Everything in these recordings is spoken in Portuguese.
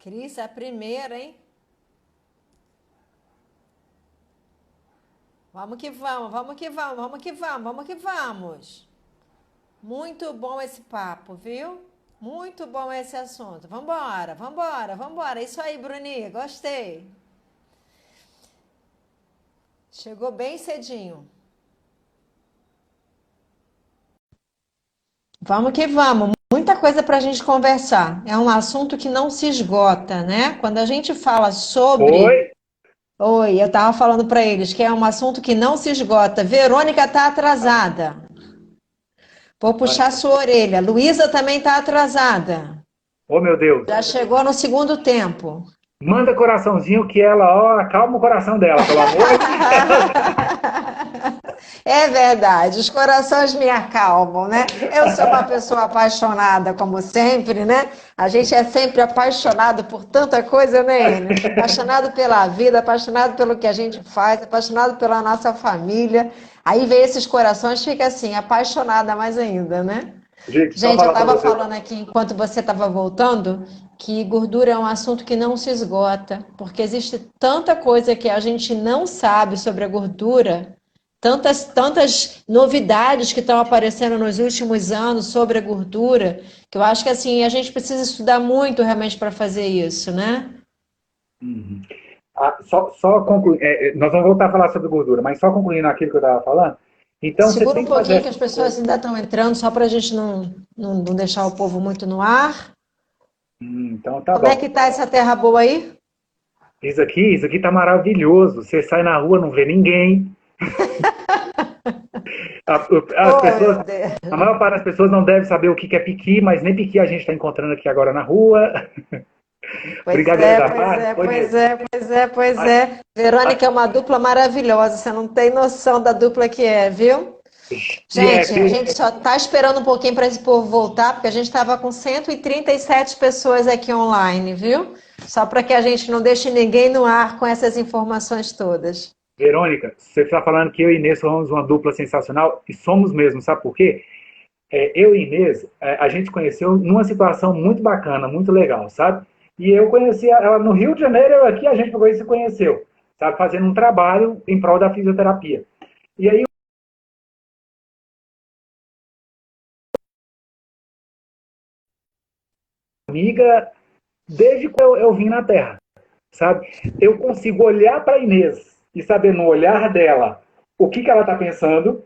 Cris, a primeira, hein? Vamos que vamos, vamos que vamos, vamos que vamos, vamos que vamos. Muito bom esse papo, viu? Muito bom esse assunto. Vambora, vambora, vambora. Isso aí, Bruninha, gostei. Chegou bem cedinho. Vamos que vamos. Muita coisa para a gente conversar. É um assunto que não se esgota, né? Quando a gente fala Oi? sobre. Oi, eu estava falando para eles que é um assunto que não se esgota. Verônica está atrasada. Vou puxar sua orelha. Luísa também está atrasada. Oh, meu Deus. Já chegou no segundo tempo. Manda coraçãozinho que ela, ó, acalma o coração dela, pelo amor de Deus. É verdade, os corações me acalmam, né? Eu sou uma pessoa apaixonada, como sempre, né? A gente é sempre apaixonado por tanta coisa, né, Enio? Apaixonado pela vida, apaixonado pelo que a gente faz, apaixonado pela nossa família. Aí vem esses corações, fica assim, apaixonada mais ainda, né? Gente, só Gente, eu falar pra estava você. falando aqui enquanto você estava voltando que gordura é um assunto que não se esgota, porque existe tanta coisa que a gente não sabe sobre a gordura, tantas novidades que estão aparecendo nos últimos anos sobre a gordura, que eu acho que assim a gente precisa estudar muito realmente para fazer isso, né? Uhum. Só concluir, nós vamos voltar a falar sobre gordura, mas só concluindo aquilo que eu estava falando. Então, você Segura um tem que fazer pouquinho que essa as pessoas ainda estão entrando, só para a gente não deixar o povo muito no ar. Então, tá Como é bom. que tá essa terra boa aí? Isso aqui tá maravilhoso. Você sai na rua, não vê ninguém. As Oh, pessoas, meu Deus. a maior parte das pessoas não deve saber o que é piqui, mas nem piqui a gente está encontrando aqui agora na rua. Pois Brincadeiras é, à pois parte, é, foi pois mesmo. é, pois é, pois A- é. Verônica é a- uma dupla maravilhosa, você não tem noção da dupla que é, viu? E é, Gente, a gente só tá esperando um pouquinho para esse povo voltar, porque a gente estava com 137 pessoas aqui online, viu? Só para que a gente não deixe ninguém no ar com essas informações todas. Verônica, você está falando que eu e Inês somos uma dupla sensacional, e somos mesmo, sabe por quê? Eu e Inês, a gente conheceu numa situação muito bacana, muito legal, sabe? E eu conheci ela no Rio de Janeiro, eu aqui, a gente pegou e se conheceu, sabe? Fazendo um trabalho em prol da fisioterapia. E aí, amiga, desde que eu vim na Terra, sabe? Eu consigo olhar para a Inês e saber no olhar dela o que ela está pensando,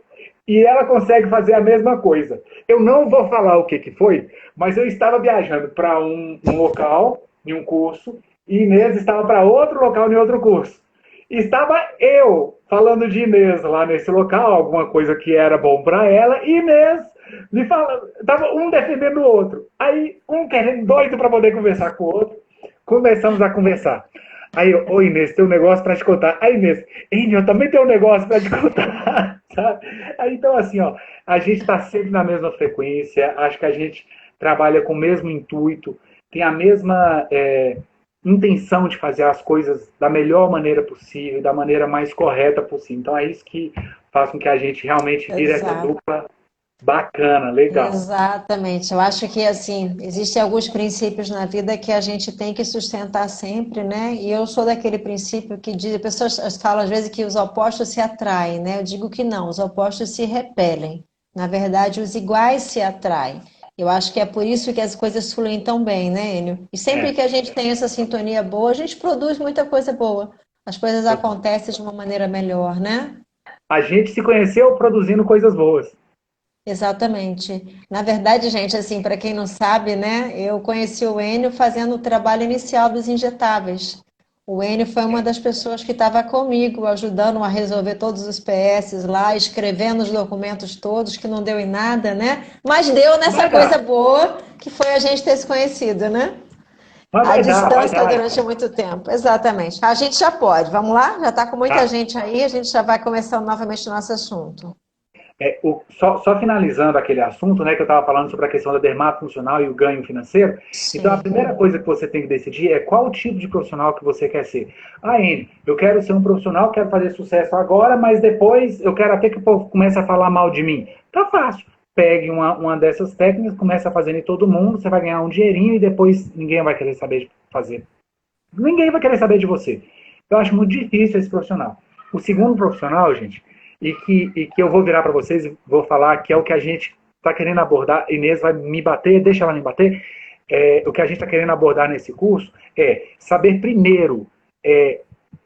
e ela consegue fazer a mesma coisa. Eu não vou falar o que foi, mas eu estava viajando para um local, em um curso, e Inês estava para outro local, em outro curso. E estava eu falando de Inês lá nesse local, alguma coisa que era bom para ela, e Inês me falando, estava um defendendo o outro. Aí, um querendo doido para poder conversar com o outro, começamos a conversar. Aí, ô Inês, tem um negócio para te contar. Aí, Inês, eu também tenho um negócio para te contar, sabe? Aí, então, assim, ó, a gente está sempre na mesma frequência, acho que a gente trabalha com o mesmo intuito, tem a mesma intenção de fazer as coisas da melhor maneira possível, da maneira mais correta possível. Então, é isso que faz com que a gente realmente vire essa Exato. dupla bacana, legal. Exatamente. Eu acho que assim, existem alguns princípios na vida que a gente tem que sustentar sempre, né? E eu sou daquele princípio que diz, as pessoas falam às vezes que os opostos se atraem, né? Eu digo que não, os opostos se repelem. Na verdade, os iguais se atraem. Eu acho que é por isso que as coisas fluem tão bem, né, Enio? E sempre É, que a gente tem essa sintonia boa, a gente produz muita coisa boa. As coisas acontecem de uma maneira melhor, né? a gente se conheceu produzindo coisas boas. Exatamente. Na verdade, gente, assim, para quem não sabe, né, eu conheci o Enio fazendo o trabalho inicial dos injetáveis. O Enio foi uma das pessoas que estava comigo, ajudando a resolver todos os PS lá, escrevendo os documentos todos, que não deu em nada, né? Mas deu nessa Vai coisa dar, boa, que foi a gente ter se conhecido, né? mas À vai dar, vai distância dar. durante muito tempo. Exatamente. A gente já pode. Vamos lá? Já está com muita Tá. gente aí, a gente já vai começando novamente o nosso assunto. Só finalizando aquele assunto, né, que eu estava falando sobre a questão da dermatofuncional e o ganho financeiro. Então, a Sim. primeira coisa que você tem que decidir é qual o tipo de profissional que você quer ser. Ah, Anne, eu quero ser um profissional, quero fazer sucesso agora, mas depois eu quero até que o povo comece a falar mal de mim. Tá fácil. Pegue uma dessas técnicas, comece a fazer em todo mundo, você vai ganhar um dinheirinho e depois ninguém vai querer saber fazer. Ninguém vai querer saber de você. Eu acho muito difícil esse profissional. O segundo profissional, gente, e que eu vou virar para vocês e vou falar que é o que a gente está querendo abordar, Inês vai me bater, deixa ela me bater, o que a gente está querendo abordar nesse curso é saber primeiro,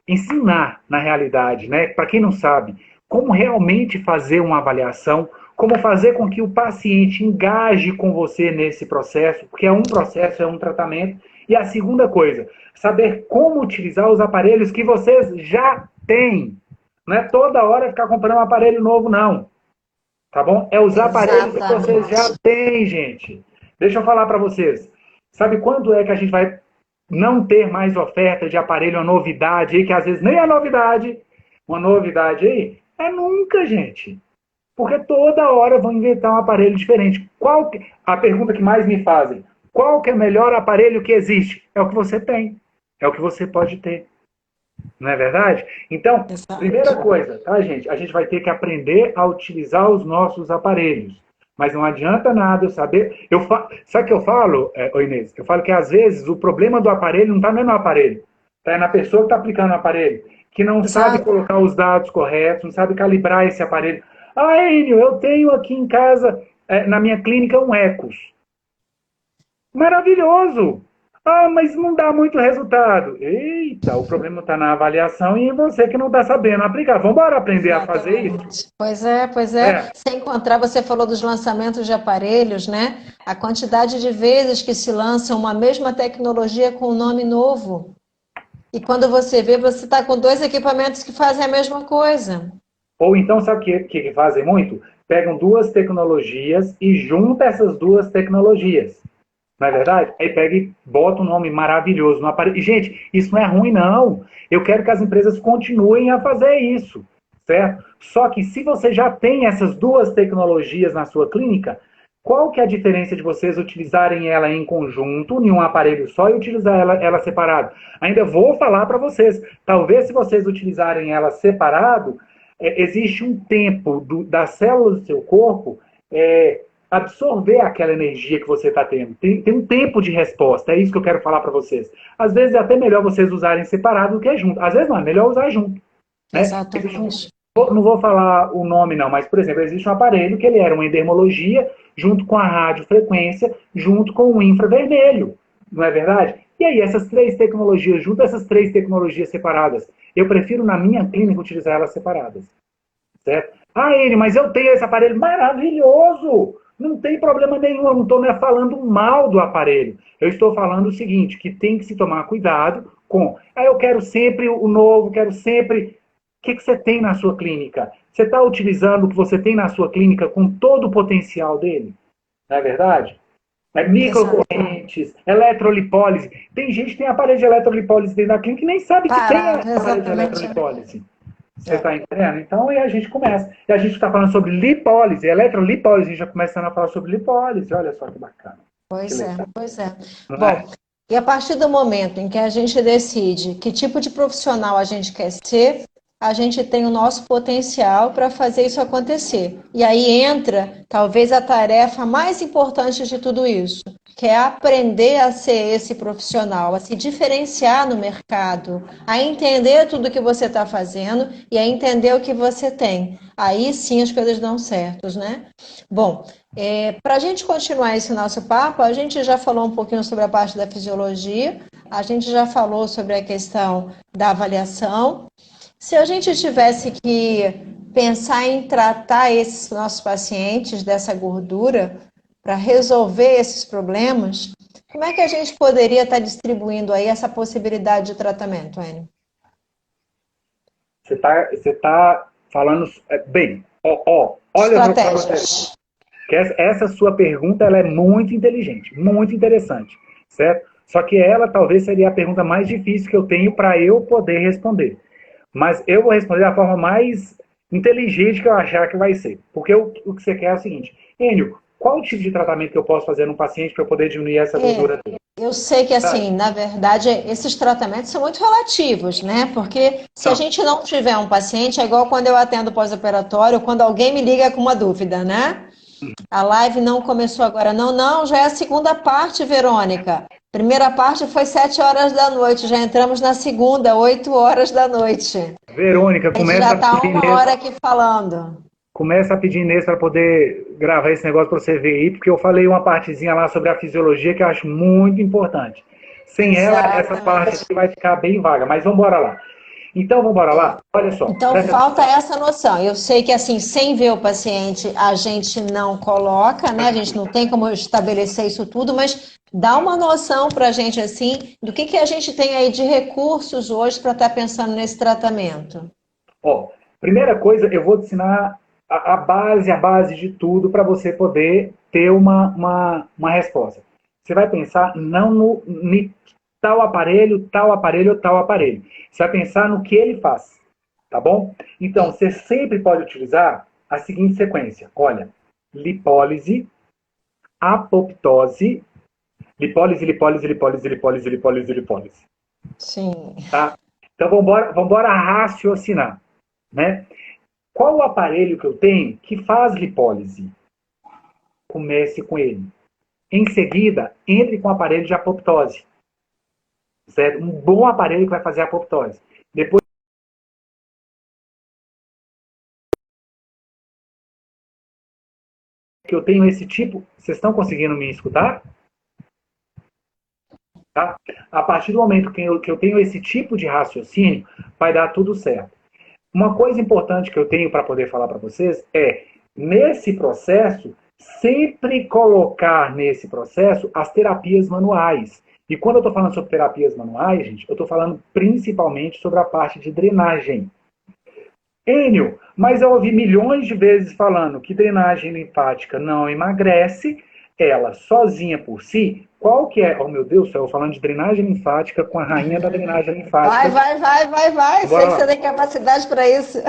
ensinar na realidade, né, para quem não sabe, como realmente fazer uma avaliação, como fazer com que o paciente engaje com você nesse processo, porque é um processo, é um tratamento. E a segunda coisa, saber como utilizar os aparelhos que vocês já têm. Não é toda hora ficar comprando um aparelho novo, não. Tá bom? É os aparelhos que vocês já têm, gente. Deixa eu falar para vocês. Sabe quando é que a gente vai não ter mais oferta de aparelho, uma novidade aí, que às vezes nem é novidade, uma novidade aí? É nunca, gente. Porque toda hora vão inventar um aparelho diferente. A pergunta que mais me fazem, qual que é o melhor aparelho que existe? É o que você tem. É o que você pode ter. Não é verdade? Então, primeira coisa, tá, gente? A gente vai ter que aprender a utilizar os nossos aparelhos. Mas não adianta nada eu saber... Sabe o que eu falo, Inês? Eu falo que, às vezes, o problema do aparelho não está nem no aparelho. Está na pessoa que está aplicando o aparelho. Que não sabe colocar os dados corretos, não sabe calibrar esse aparelho. Enio, eu tenho aqui em casa, na minha clínica, um Ecos. Maravilhoso! Mas não dá muito resultado. Eita, o problema está na avaliação e em você que não está sabendo aplicar. Vamos embora aprender a fazer isso? Pois é. Sem encontrar, você falou dos lançamentos de aparelhos, né? A quantidade de vezes que se lança uma mesma tecnologia com um nome novo. E quando você vê, você está com 2 equipamentos que fazem a mesma coisa. Ou então, sabe o que fazem muito? Pegam 2 tecnologias e juntam essas 2 tecnologias. Não é verdade? Aí pega e bota um nome maravilhoso no aparelho. E, gente, isso não é ruim, não. Eu quero que as empresas continuem a fazer isso, certo? Só que se você já tem essas 2 tecnologias na sua clínica, qual que é a diferença de vocês utilizarem ela em conjunto, em um aparelho só, e utilizar ela separado? Ainda vou falar para vocês. Talvez se vocês utilizarem ela separado, existe um tempo das células do seu corpo absorver aquela energia que você está tendo. Tem um tempo de resposta, é isso que eu quero falar para vocês. Às vezes é até melhor vocês usarem separado do que junto. Às vezes não, é melhor usar junto. Né? Exatamente. Não vou falar o nome não, mas, por exemplo, existe um aparelho que ele era uma endermologia, junto com a radiofrequência, junto com o infravermelho. Não é verdade? E aí, essas 3 tecnologias, junto essas 3 tecnologias separadas, eu prefiro na minha clínica utilizar elas separadas. Certo? Ele, mas eu tenho esse aparelho maravilhoso! Não tem problema nenhum, eu não estou falando mal do aparelho. Eu estou falando o seguinte, que tem que se tomar cuidado com... eu quero sempre o novo, quero sempre... O que você tem na sua clínica? Você está utilizando o que você tem na sua clínica com todo o potencial dele? Não é verdade? Microcorrentes, eletrolipólise. Tem gente que tem aparelho de eletrolipólise dentro da clínica e nem sabe que tem aparelho de eletrolipólise. Você está entendendo? Então, aí a gente começa. E a gente está falando sobre lipólise, eletrolipólise, a gente já começando a falar sobre lipólise. Olha só que bacana. Pois é. Bom, e a partir do momento em que a gente decide que tipo de profissional a gente quer ser, a gente tem o nosso potencial para fazer isso acontecer. E aí entra, talvez, a tarefa mais importante de tudo isso, que é aprender a ser esse profissional, a se diferenciar no mercado, a entender tudo que você está fazendo e a entender o que você tem. Aí sim as coisas dão certo, né? Bom, para a gente continuar esse nosso papo, a gente já falou um pouquinho sobre a parte da fisiologia, a gente já falou sobre a questão da avaliação. Se a gente tivesse que pensar em tratar esses nossos pacientes dessa gordura para resolver esses problemas, como é que a gente poderia estar distribuindo aí essa possibilidade de tratamento, Enio? Você tá falando... Bem, olha... Estratégias. Essa sua pergunta ela é muito inteligente, muito interessante, certo? Só que ela talvez seria a pergunta mais difícil que eu tenho para eu poder responder. Mas eu vou responder da forma mais inteligente que eu achar que vai ser. Porque o que você quer é o seguinte, Enio, qual o tipo de tratamento que eu posso fazer num paciente para eu poder diminuir essa gordura dele? Eu sei que, assim, na verdade, esses tratamentos são muito relativos, né? Porque se a gente não tiver um paciente, é igual quando eu atendo pós-operatório, quando alguém me liga com uma dúvida, né? A live não começou agora. Não, já é a segunda parte, Verônica. Primeira parte foi 7 horas da noite, já entramos na segunda, 8 horas da noite. Verônica, A gente já está 1 hora aqui falando. começa a pedir Inês para poder gravar esse negócio para você ver aí, porque eu falei uma partezinha lá sobre a fisiologia que eu acho muito importante. Sem ela, essa parte Exatamente. aqui vai ficar bem vaga, mas vamos embora lá. Então, vamos embora lá? Olha só, Então, presta falta atenção. essa noção. Eu sei que, assim, sem ver o paciente, a gente não coloca, né? A gente não tem como estabelecer isso tudo, mas dá uma noção para a gente, assim, do que a gente tem aí de recursos hoje para estar pensando nesse tratamento. Ó, primeira coisa, eu vou te ensinar a base de tudo para você poder ter uma resposta. Você vai pensar não no tal aparelho, tal aparelho ou tal aparelho. Você vai pensar no que ele faz, tá bom? Então, você sempre pode utilizar a seguinte sequência. Olha, lipólise, apoptose, lipólise, lipólise, lipólise, lipólise, lipólise, lipólise. Sim. Tá? Então, vamos embora raciocinar, né? Qual o aparelho que eu tenho que faz lipólise? Comece com ele. Em seguida, entre com o aparelho de apoptose. Certo? Um bom aparelho que vai fazer a apoptose. Depois que eu tenho esse tipo, vocês estão conseguindo me escutar? Tá? A partir do momento que eu tenho esse tipo de raciocínio, vai dar tudo certo. Uma coisa importante que eu tenho para poder falar para vocês é, nesse processo, sempre colocar nesse processo as terapias manuais. E quando eu estou falando sobre terapias manuais, gente, eu estou falando principalmente sobre a parte de drenagem. Enio, mas eu ouvi milhões de vezes falando que drenagem linfática não emagrece, ela sozinha por si. Qual que é? Oh, meu Deus do céu, falando de drenagem linfática com a rainha da drenagem Vai, linfática. vai, vai, vai, vai. Sei Bora que lá. você tem capacidade para isso.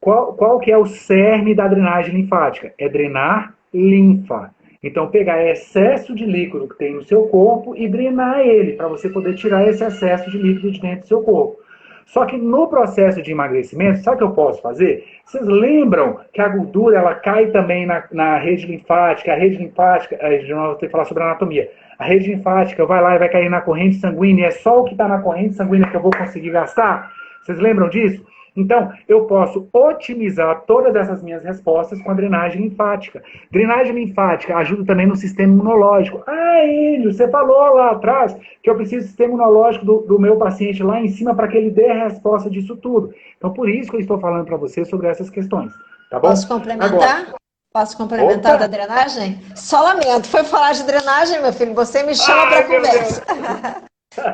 Qual que é o cerne da drenagem linfática? É drenar linfa. Então, pegar excesso de líquido que tem no seu corpo e drenar ele, para você poder tirar esse excesso de líquido de dentro do seu corpo. Só que no processo de emagrecimento, sabe o que eu posso fazer? Vocês lembram que a gordura ela cai também na rede linfática? A rede linfática, eu vou ter que falar sobre anatomia. A rede linfática vai lá e vai cair na corrente sanguínea. É só o que está na corrente sanguínea que eu vou conseguir gastar? Vocês lembram disso? Então, eu posso otimizar todas essas minhas respostas com a drenagem linfática. Drenagem linfática ajuda também no sistema imunológico. Ah, Enio, você falou lá atrás que eu preciso do sistema imunológico do meu paciente lá em cima para que ele dê a resposta disso tudo. Então, por isso que eu estou falando para você sobre essas questões. Tá bom? Posso complementar? Agora, Posso complementar da opa! drenagem? Só lamento. Foi falar de drenagem, meu filho. Você me chama para Ai, meu conversa. Deus!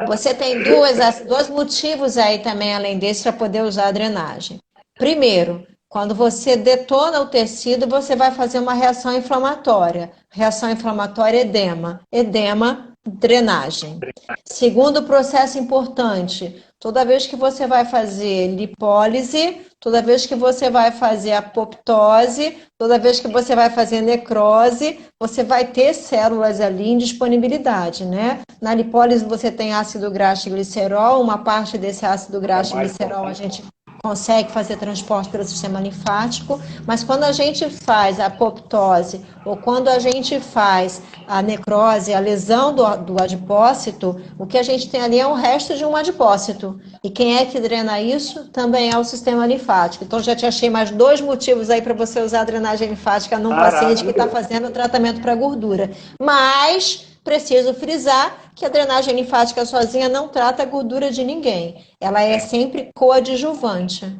Você tem dois motivos aí também, além desse, para poder usar a drenagem. Primeiro, quando você detona o tecido, você vai fazer uma reação inflamatória. Reação inflamatória, edema. Edema, drenagem. Segundo processo importante, toda vez que você vai fazer lipólise, toda vez que você vai fazer apoptose, toda vez que você vai fazer necrose, você vai ter células ali em disponibilidade, né? Na lipólise você tem ácido graxo e glicerol, uma parte desse ácido É o graxo e mais glicerol a importante. gente consegue fazer transporte pelo sistema linfático, mas quando a gente faz a apoptose ou quando a gente faz a necrose, a lesão do adipócito, o que a gente tem ali é o resto de um adipócito. E quem é que drena isso? Também é o sistema linfático. Então já te achei mais 2 motivos aí para você usar a drenagem linfática num paciente que está Maravilhoso. fazendo tratamento para gordura. Mas preciso frisar que a drenagem linfática sozinha não trata a gordura de ninguém. Ela é sempre coadjuvante.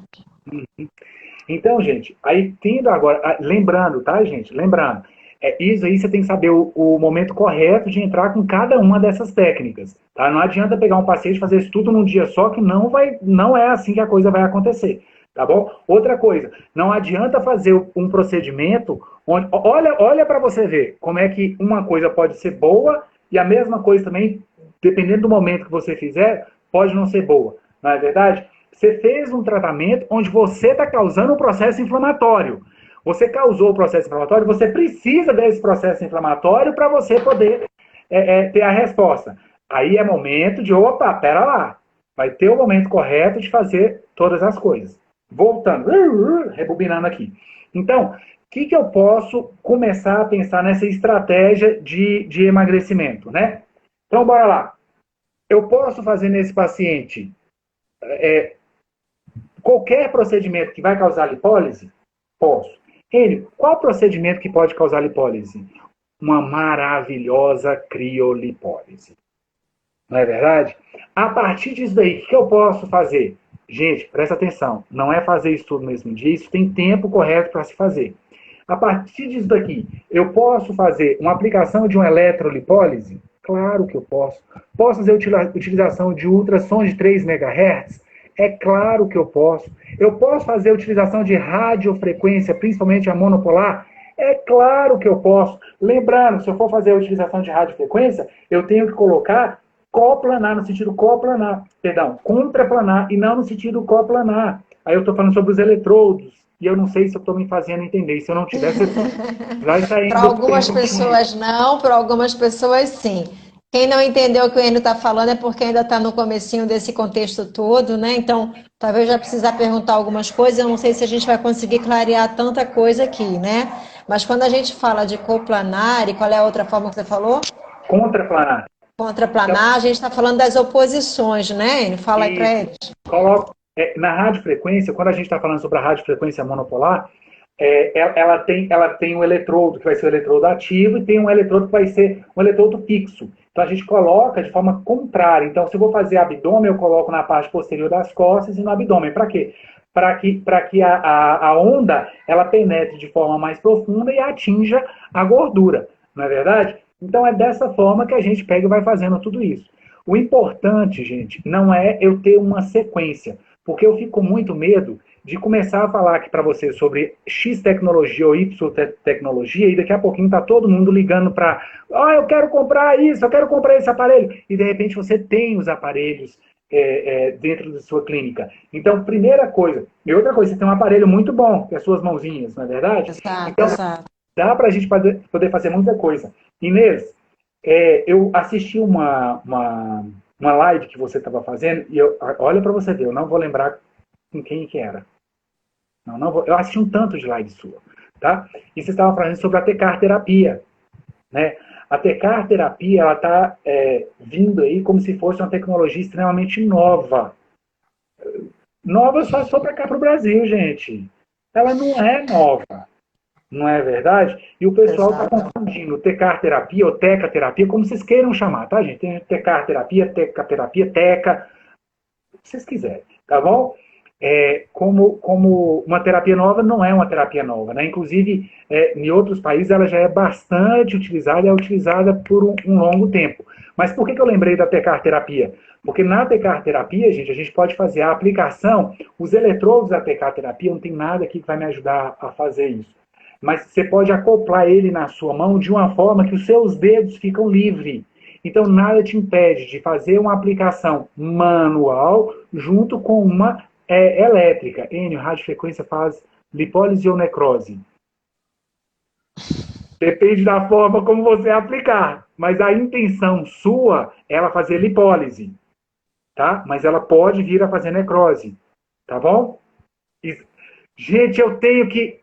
Então, gente, aí tendo agora, lembrando, tá, gente? Lembrando, isso aí você tem que saber o momento correto de entrar com cada uma dessas técnicas, tá? Não adianta pegar um paciente e fazer isso tudo num dia só, que não é assim que a coisa vai acontecer, tá bom? Outra coisa, não adianta fazer um procedimento onde, olha para você ver como é que uma coisa pode ser boa e a mesma coisa também, dependendo do momento que você fizer, pode não ser boa, não é verdade? Você fez um tratamento onde você está causando um processo inflamatório. Você causou o processo inflamatório, você precisa desse processo inflamatório para você poder ter a resposta. Aí é momento de, opa, pera lá. Vai ter o momento correto de fazer todas as coisas. Voltando, rebobinando aqui. Então, o que eu posso começar a pensar nessa estratégia de emagrecimento, né? Então, bora lá. Eu posso fazer nesse paciente qualquer procedimento que vai causar lipólise? Posso. Ele, qual procedimento que pode causar lipólise? Uma maravilhosa criolipólise. Não é verdade? A partir disso daí, o que eu posso fazer? Gente, presta atenção. Não é fazer isso tudo no mesmo dia. Isso tem tempo correto para se fazer. A partir disso daqui, eu posso fazer uma aplicação de uma eletrolipólise? Claro que eu posso. Posso fazer utilização de ultrassom de 3 MHz? É claro que eu posso. Eu posso fazer utilização de radiofrequência, principalmente a monopolar? É claro que eu posso. Lembrando, se eu for fazer a utilização de radiofrequência, eu tenho que colocar coplanar, no sentido coplanar, perdão, contraplanar, e não no sentido coplanar. Aí eu estou falando sobre os eletrodos, e eu não sei se eu estou me fazendo entender. Se eu não tivesse, vai sair. Para algumas pessoas não, para algumas pessoas sim. Quem não entendeu o que o Enio está falando é porque ainda está no comecinho desse contexto todo, né? Então, talvez já precisar perguntar algumas coisas. Eu não sei se a gente vai conseguir clarear tanta coisa aqui, né? Mas quando a gente fala de coplanar, e qual é a outra forma que você falou? Contraplanar. Contraplanar, a gente está falando das oposições, né, Enio? Fala aí para eles. Na radiofrequência, quando a gente está falando sobre a radiofrequência monopolar, ela tem um eletrodo que vai ser o eletrodo ativo e tem um eletrodo que vai ser um eletrodo fixo. Então a gente coloca de forma contrária. Então, se eu vou fazer abdômen, eu coloco na parte posterior das costas e no abdômen. Para quê? Para que a onda ela penetre de forma mais profunda e atinja a gordura. Não é verdade? Então é dessa forma que a gente pega e vai fazendo tudo isso. O importante, gente, não é eu ter uma sequência, porque eu fico com muito medo de começar a falar aqui para você sobre X tecnologia ou Y tecnologia e daqui a pouquinho tá todo mundo ligando para eu quero comprar isso, eu quero comprar esse aparelho. E de repente você tem os aparelhos dentro da sua clínica. Então, primeira coisa. E outra coisa, você tem um aparelho muito bom, que é as suas mãozinhas, não é verdade? Exato, então, exato. Dá para a gente poder fazer muita coisa. Inês, eu assisti uma live que você estava fazendo e olha para você ver, eu não vou lembrar com quem que era. Não vou, eu assisti um tanto de live sua, tá? E você estava falando sobre a TCAR terapia, né? A TCAR terapia, ela está vindo aí como se fosse uma tecnologia extremamente nova. Nova só para cá, para o Brasil, gente. Ela não é nova. Não é verdade? E o pessoal está confundindo TCAR terapia ou TECA terapia, como vocês queiram chamar, tá, gente? Tem TCAR terapia, TECA terapia, TECA, o que vocês quiserem, tá bom? Como uma terapia nova não é uma terapia nova, né? Inclusive, em outros países ela já é bastante utilizada, é utilizada por um longo tempo. Mas por que eu lembrei da TCAR terapia? Porque na TCAR terapia, gente, a gente pode fazer a aplicação, os eletrodos da TCAR terapia, não tem nada aqui que vai me ajudar a fazer isso. Mas você pode acoplar ele na sua mão de uma forma que os seus dedos ficam livres. Então, nada te impede de fazer uma aplicação manual junto com uma elétrica. Enio, radiofrequência faz lipólise ou necrose? Depende da forma como você aplicar. Mas a intenção sua é ela fazer lipólise. Tá? Mas ela pode vir a fazer necrose. Tá bom? Gente,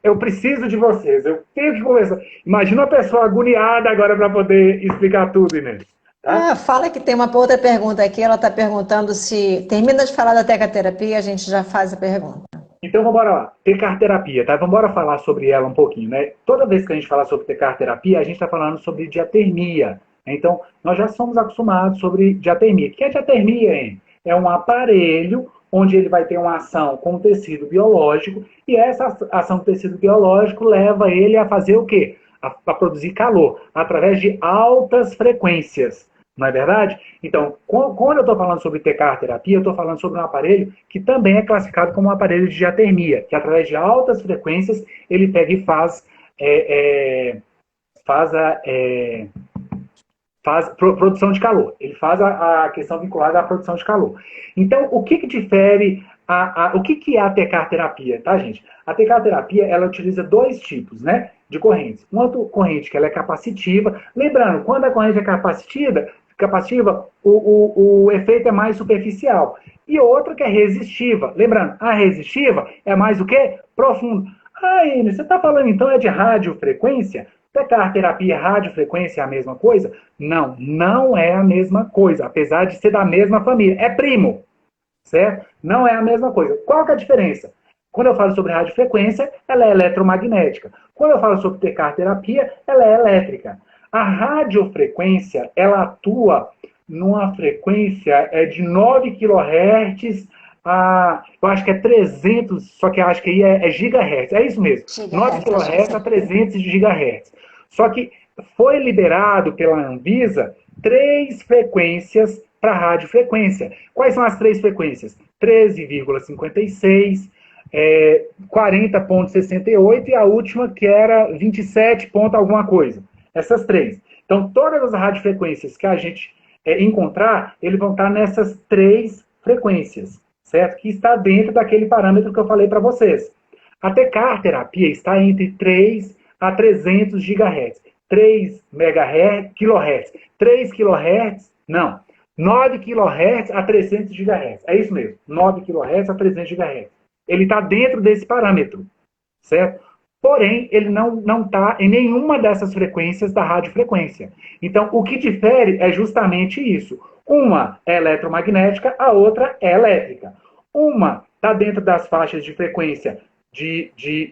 eu preciso de vocês, eu tenho que conversar. Imagina uma pessoa agoniada agora para poder explicar tudo, Inês. Tá? Fala que tem uma outra pergunta aqui, ela está perguntando se... Termina de falar da tecaterapia, a gente já faz a pergunta. Então, vamos lá. TCAR terapia, tá? Vamos falar sobre ela um pouquinho, né? Toda vez que a gente fala sobre TCAR terapia, a gente está falando sobre diatermia. Então, nós já somos acostumados sobre diatermia. O que é diatermia, hein? É um aparelho onde ele vai ter uma ação com o tecido biológico, e essa ação com o tecido biológico leva ele a fazer o quê? A produzir calor, através de altas frequências, não é verdade? Então, quando eu estou falando sobre TCAR terapia, eu estou falando sobre um aparelho que também é classificado como um aparelho de diatermia, que através de altas frequências ele pega e faz produção de calor. Ele faz a questão vinculada à produção de calor. Então, o que difere o que é a TCAR terapia, tá, gente? A TCAR terapia, ela utiliza dois tipos, né, de correntes. Uma corrente que ela é capacitiva. Lembrando, quando a corrente é capacitiva, o efeito é mais superficial. E outra que é resistiva. Lembrando, a resistiva é mais o quê? Profundo. Inês, você está falando então de radiofrequência? Tecarterapia e radiofrequência é a mesma coisa? Não, não é a mesma coisa, apesar de ser da mesma família. É primo, certo? Não é a mesma coisa. Qual que é a diferença? Quando eu falo sobre radiofrequência, ela é eletromagnética. Quando eu falo sobre tecarterapia, ela é elétrica. A radiofrequência, ela atua numa frequência de 9 kHz eu acho que é 300, só que eu acho que aí é gigahertz. É isso mesmo. 9 Gigahertz, acho que kHz a sim. 300 gigahertz. Só que foi liberado pela Anvisa 3 frequências para radiofrequência. Quais são as 3 frequências? 13,56, 40,68 e a última que era 27 ponto alguma coisa. Essas 3. Então, todas as radiofrequências que a gente encontrar, eles vão estar nessas 3 frequências, certo? Que está dentro daquele parâmetro que eu falei para vocês. A tecarterapia está entre 3 a 300 GHz. 3 MHz, kHz. 3 kHz, não. 9 kHz a 300 GHz. É isso mesmo. 9 kHz a 300 GHz. Ele está dentro desse parâmetro, certo? Porém, ele não está em nenhuma dessas frequências da radiofrequência. Então, o que difere é justamente isso. Uma é eletromagnética, a outra é elétrica. Uma está dentro das faixas de frequência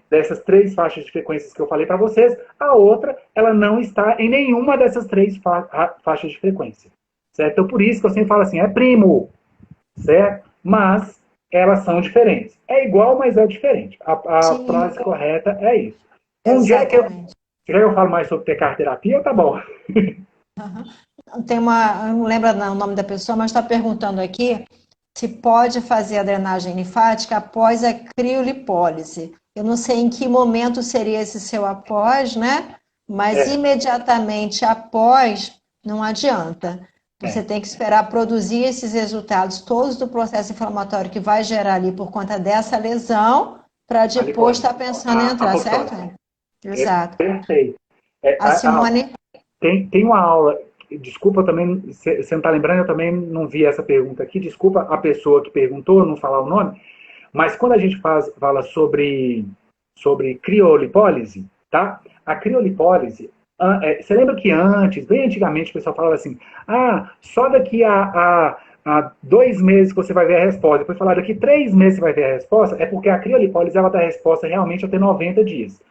dessas 3 faixas de frequências que eu falei para vocês, a outra ela não está em nenhuma dessas 3 faixas de frequência. Certo? Então, por isso que eu sempre falo assim, é primo, certo? Mas elas são diferentes. É igual, mas é diferente. A Sim, frase correta é isso. Um dia que exatamente. eu falo mais sobre tecarterapia, tá bom. Tem uma, eu não lembro o nome da pessoa, mas está perguntando aqui se pode fazer a drenagem linfática após a criolipólise. Eu não sei em que momento seria esse seu após, né? Mas É, imediatamente após, não adianta. Você é. tem que esperar produzir esses resultados todos do processo inflamatório que vai gerar ali por conta dessa lesão, para A depois lipólise. estar pensando em entrar, Apoptose. certo? Exato. Perfeito. É, A Simone, tem uma aula, desculpa também, você não está lembrando, eu também não vi essa pergunta aqui, desculpa a pessoa que perguntou, não falar o nome, mas quando a gente fala sobre criolipólise, tá? A criolipólise, você lembra que antes, bem antigamente, o pessoal falava assim, só daqui a 2 meses que você vai ver a resposta, depois falar daqui 3 meses você vai ver a resposta, é porque a criolipólise ela dá a resposta realmente até 90 dias.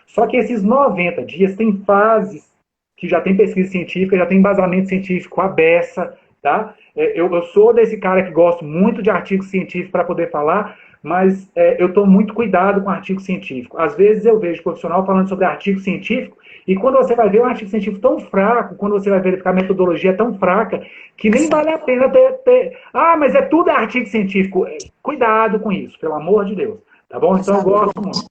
Só que esses 90 dias tem fases que já tem pesquisa científica, já tem embasamento científico, a beça, tá? Eu sou desse cara que gosto muito de artigo científico para poder falar, mas eu tomo muito cuidado com artigo científico. Às vezes eu vejo profissional falando sobre artigo científico, e quando você vai ver um artigo científico tão fraco, quando você vai verificar a metodologia tão fraca, que nem vale a pena ter. Mas é tudo artigo científico. Cuidado com isso, pelo amor de Deus. Tá bom? Então eu gosto muito.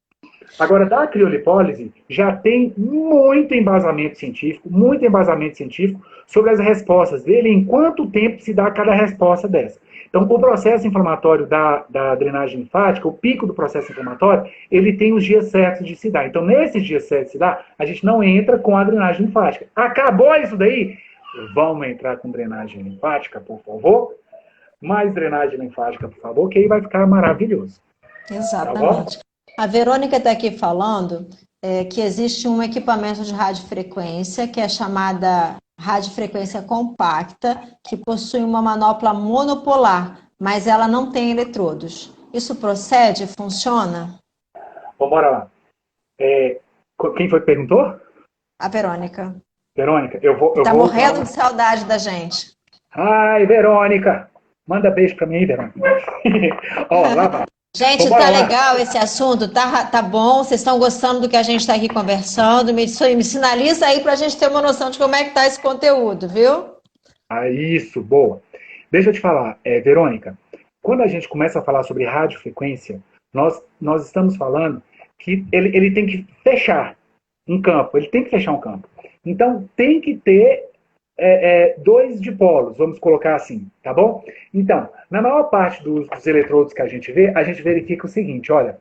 Agora, da criolipólise, já tem muito embasamento científico sobre as respostas dele, em quanto tempo se dá cada resposta dessa. Então, o processo inflamatório da drenagem linfática, o pico do processo inflamatório, ele tem os dias certos de se dar. Então, nesses dias certos de se dar, a gente não entra com a drenagem linfática. Acabou isso daí? Vamos entrar com drenagem linfática, por favor? Mais drenagem linfática, por favor, que aí vai ficar maravilhoso. Tá bom? exatamente. A Verônica está aqui falando que existe um equipamento de radiofrequência que é chamada radiofrequência compacta, que possui uma manopla monopolar, mas ela não tem eletrodos. Isso procede? Funciona? Vamos bora lá. Quem foi que perguntou? A Verônica. Verônica, eu vou Está usar morrendo de saudade da gente. Ai, Verônica! Manda beijo pra mim, Verônica. Ó, lá vai. Gente, Vambora tá lá. legal esse assunto, tá bom? Vocês estão gostando do que a gente está aqui conversando? Me sinaliza aí para a gente ter uma noção de como é que tá esse conteúdo, viu? Isso, boa. Deixa eu te falar, Verônica, quando a gente começa a falar sobre radiofrequência, nós estamos falando que ele tem que fechar um campo, ele tem que fechar um campo. Então, tem que ter 2 dipolos, vamos colocar assim, tá bom? Então, na maior parte dos eletrodos que a gente vê, a gente verifica o seguinte, olha,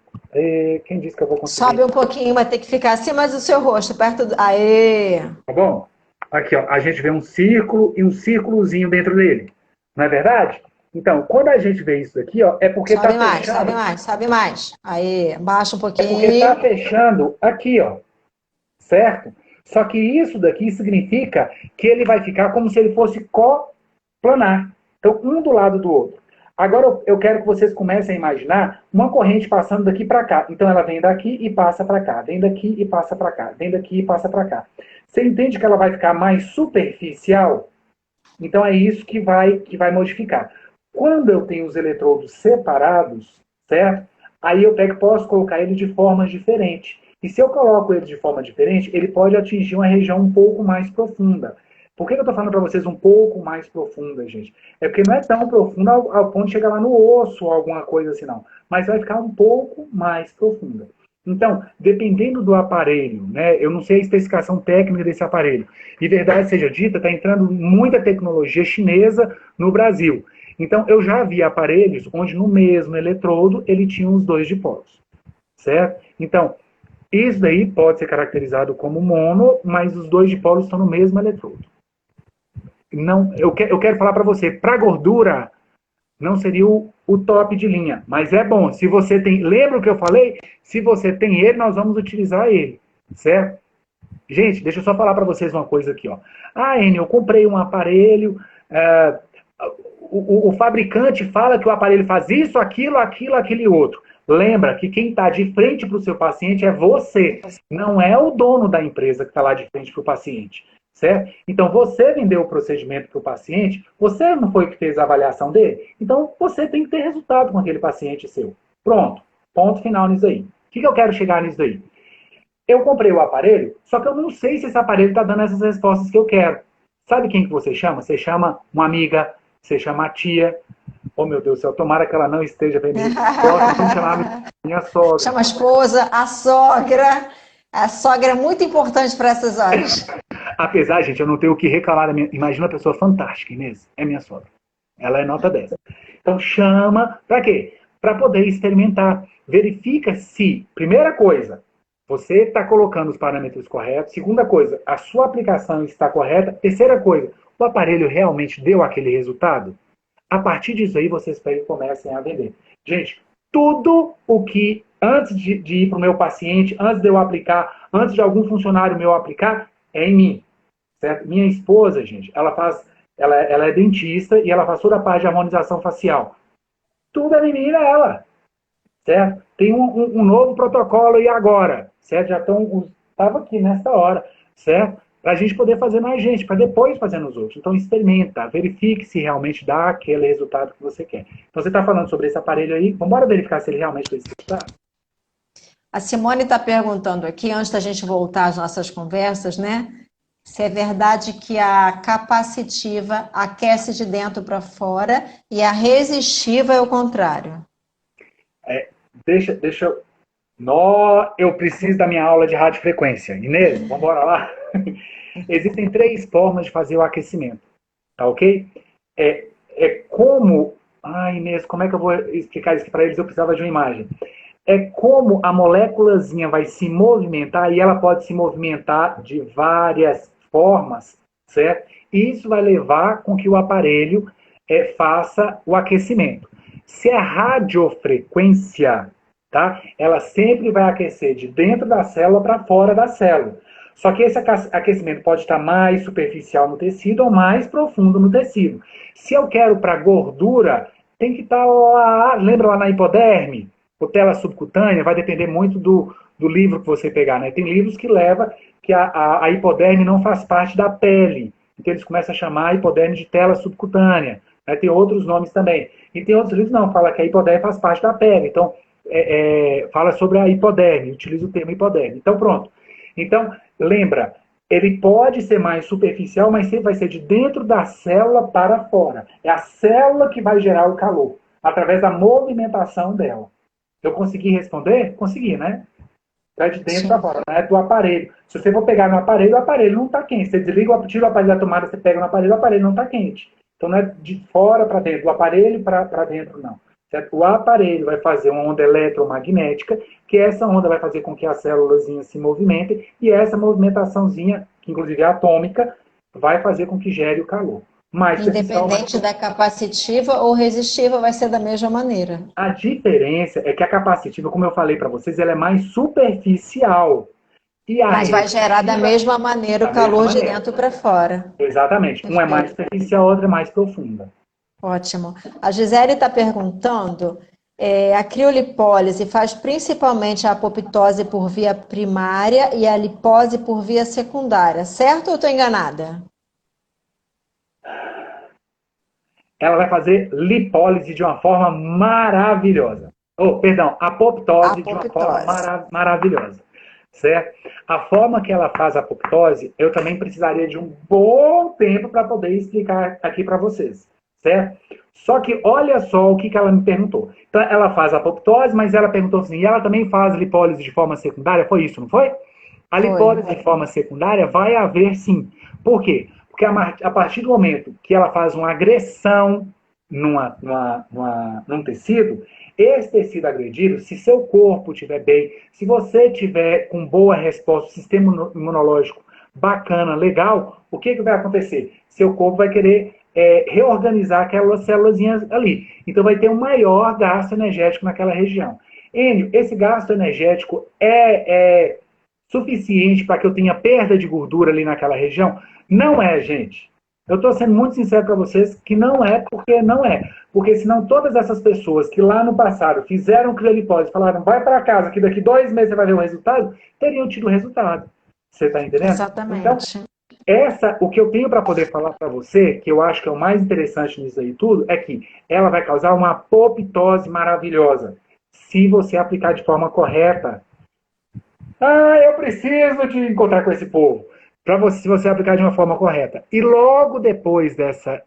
quem disse que eu vou conseguir? Sobe um pouquinho, vai ter que ficar acima do seu rosto, perto do... Aê! Tá bom? Aqui, ó, a gente vê um círculo e um círculozinho dentro dele, não é verdade? Então, quando a gente vê isso aqui, ó, é porque está Sobe mais, fechando. sobe mais, sobe mais. Aê, baixa um É porque está pouquinho. fechando aqui, ó, certo? Só que isso daqui significa que ele vai ficar como se ele fosse coplanar. Então, um do lado do outro. Agora eu quero que vocês comecem a imaginar uma corrente passando daqui para cá. Então ela vem daqui e passa para cá, vem daqui e passa para cá, vem daqui e passa para cá. Você entende que ela vai ficar mais superficial? Então é isso que vai modificar. Quando eu tenho os eletrodos separados, certo? Aí eu posso colocar ele de formas diferentes. E se eu coloco ele de forma diferente, ele pode atingir uma região um pouco mais profunda. Por que eu estou falando para vocês um pouco mais profunda, gente? É porque não é tão profunda ao ponto de chegar lá no osso ou alguma coisa assim, não. Mas vai ficar um pouco mais profunda. Então, dependendo do aparelho, né? Eu não sei a especificação técnica desse aparelho. E verdade seja dita, está entrando muita tecnologia chinesa no Brasil. Então, eu já vi aparelhos onde no mesmo eletrodo ele tinha os dois dipolos. Certo? Então, isso daí pode ser caracterizado como mono, mas os dois dipolos estão no mesmo eletrodo. Não, eu quero falar para você, para gordura, não seria o top de linha, mas é bom. Se você tem, lembra o que eu falei? Se você tem ele, nós vamos utilizar ele, certo? Gente, deixa eu só falar para vocês uma coisa aqui, ó. Ah, Enio, eu comprei um aparelho, o fabricante fala que o aparelho faz isso, aquilo e outro. Lembra que quem está de frente para o seu paciente é você, não é o dono da empresa que está lá de frente para o paciente. Certo? Então, você vendeu o procedimento para o paciente, você não foi que fez a avaliação dele, então você tem que ter resultado com aquele paciente seu. Pronto, ponto final nisso aí. O que eu quero chegar nisso aí? Eu comprei o aparelho, só que eu não sei se esse aparelho está dando essas respostas que eu quero. Sabe quem que você chama? Você chama uma amiga, você chama a tia. Oh, meu Deus do céu, tomara que ela não esteja vendo isso. Vamos chamar minha sogra. Chama a esposa, a sogra. A sogra é muito importante para essas horas. Apesar, gente, eu não tenho o que reclamar da minha... Imagina uma pessoa fantástica, Inês. É minha sogra. Ela é nota 10. Então chama, para quê? Para poder experimentar. Verifica se, primeira coisa, você está colocando os parâmetros corretos. Segunda coisa, a sua aplicação está correta. Terceira coisa, o aparelho realmente deu aquele resultado? A partir disso aí, vocês comecem a vender. Gente, tudo o que, antes de ir para o meu paciente, antes de eu aplicar, antes de algum funcionário meu aplicar, é em mim. Certo? Minha esposa, gente, ela é dentista e ela faz toda a parte de harmonização facial. Tudo é em mim e nela. Certo? Tem um novo protocolo e agora, certo? Já estava aqui nessa hora, certo? Para a gente poder fazer na gente, para depois fazer nos outros. Então experimenta, verifique se realmente dá aquele resultado que você quer. Então você está falando sobre esse aparelho aí, vamos verificar se ele realmente dá esse resultado. A Simone está perguntando aqui, antes da gente voltar às nossas conversas, né? Se é verdade que a capacitiva aquece de dentro para fora e a resistiva é o contrário. Deixa eu... eu preciso da minha aula de radiofrequência. Inês, vamos embora lá? Existem 3 formas de fazer o aquecimento. Tá ok? Como... Ai, Inês, como é que eu vou explicar isso para eles? Eu precisava de uma imagem. É como a moléculazinha vai se movimentar e ela pode se movimentar de várias formas, certo? E isso vai levar com que o aparelho faça o aquecimento. Se é radiofrequência, tá? Ela sempre vai aquecer de dentro da célula para fora da célula. Só que esse aquecimento pode estar mais superficial no tecido ou mais profundo no tecido. Se eu quero para gordura, tem que estar lá, lembra lá na hipoderme? Cutela subcutânea, vai depender muito do livro que você pegar, né? Tem livros que levam que a hipoderme não faz parte da pele. Então eles começam a chamar a hipoderme de tela subcutânea. Né? Tem outros nomes também. E tem outros livros não, fala que a hipoderme faz parte da pele. Então, fala sobre a hipoderme, utiliza o termo hipoderme. Então, pronto. Então, lembra, ele pode ser mais superficial, mas sempre vai ser de dentro da célula para fora. É a célula que vai gerar o calor, através da movimentação dela. Eu consegui responder? Consegui, né? É de dentro para fora, não é do aparelho. Se você for pegar no aparelho, o aparelho não está quente. Você desliga, tira o aparelho da tomada, você pega no aparelho, o aparelho não está quente. Então não é de fora para dentro, do aparelho para dentro, não. Certo? O aparelho vai fazer uma onda eletromagnética, que essa onda vai fazer com que as células se movimentem, e essa movimentaçãozinha, que inclusive é atômica, vai fazer com que gere o calor. Mais independente da capacitiva ou resistiva, vai ser da mesma maneira. A diferença é que a capacitiva, como eu falei para vocês, ela é mais superficial. E a Mas vai gerar da regenerativa, mesma maneira da o mesma calor de maneira. dentro para fora. Exatamente. Um é mais Perfeito. superficial, a outra é mais profunda. Ótimo. A Gisele está perguntando, a criolipólise faz principalmente a apoptose por via primária e a lipose por via secundária, certo ou estou enganada? Ela vai fazer lipólise de uma forma maravilhosa. Oh, perdão, apoptose de uma forma Apoptose. maravilhosa. Certo? A forma que ela faz a apoptose, eu também precisaria de um bom tempo para poder explicar aqui para vocês. Certo? Só que olha só o que ela me perguntou. Então, ela faz a apoptose, mas ela perguntou assim, e ela também faz lipólise de forma secundária? Foi isso, não foi? A Foi. lipólise de forma secundária vai haver sim. Por quê? Porque a partir do momento que ela faz uma agressão num tecido, esse tecido agredido, se seu corpo estiver bem, se você tiver com boa resposta, sistema imunológico bacana, legal, o que vai acontecer? Seu corpo vai querer reorganizar aquelas células ali. Então vai ter um maior gasto energético naquela região. Enio, esse gasto energético é suficiente para que eu tenha perda de gordura ali naquela região? Não é, gente. Eu estou sendo muito sincero para vocês que não é, porque não é. Porque senão todas essas pessoas que lá no passado fizeram criolipólise, falaram, vai para casa que daqui 2 meses você vai ver o resultado, teriam tido resultado. Você está entendendo? Então, Exatamente. o que eu tenho para poder falar para você, que eu acho que é o mais interessante nisso aí tudo, é que ela vai causar uma apoptose maravilhosa, se você aplicar de forma correta. Ah, eu preciso de encontrar com esse povo. Para você, se você aplicar de uma forma correta. E logo depois dessa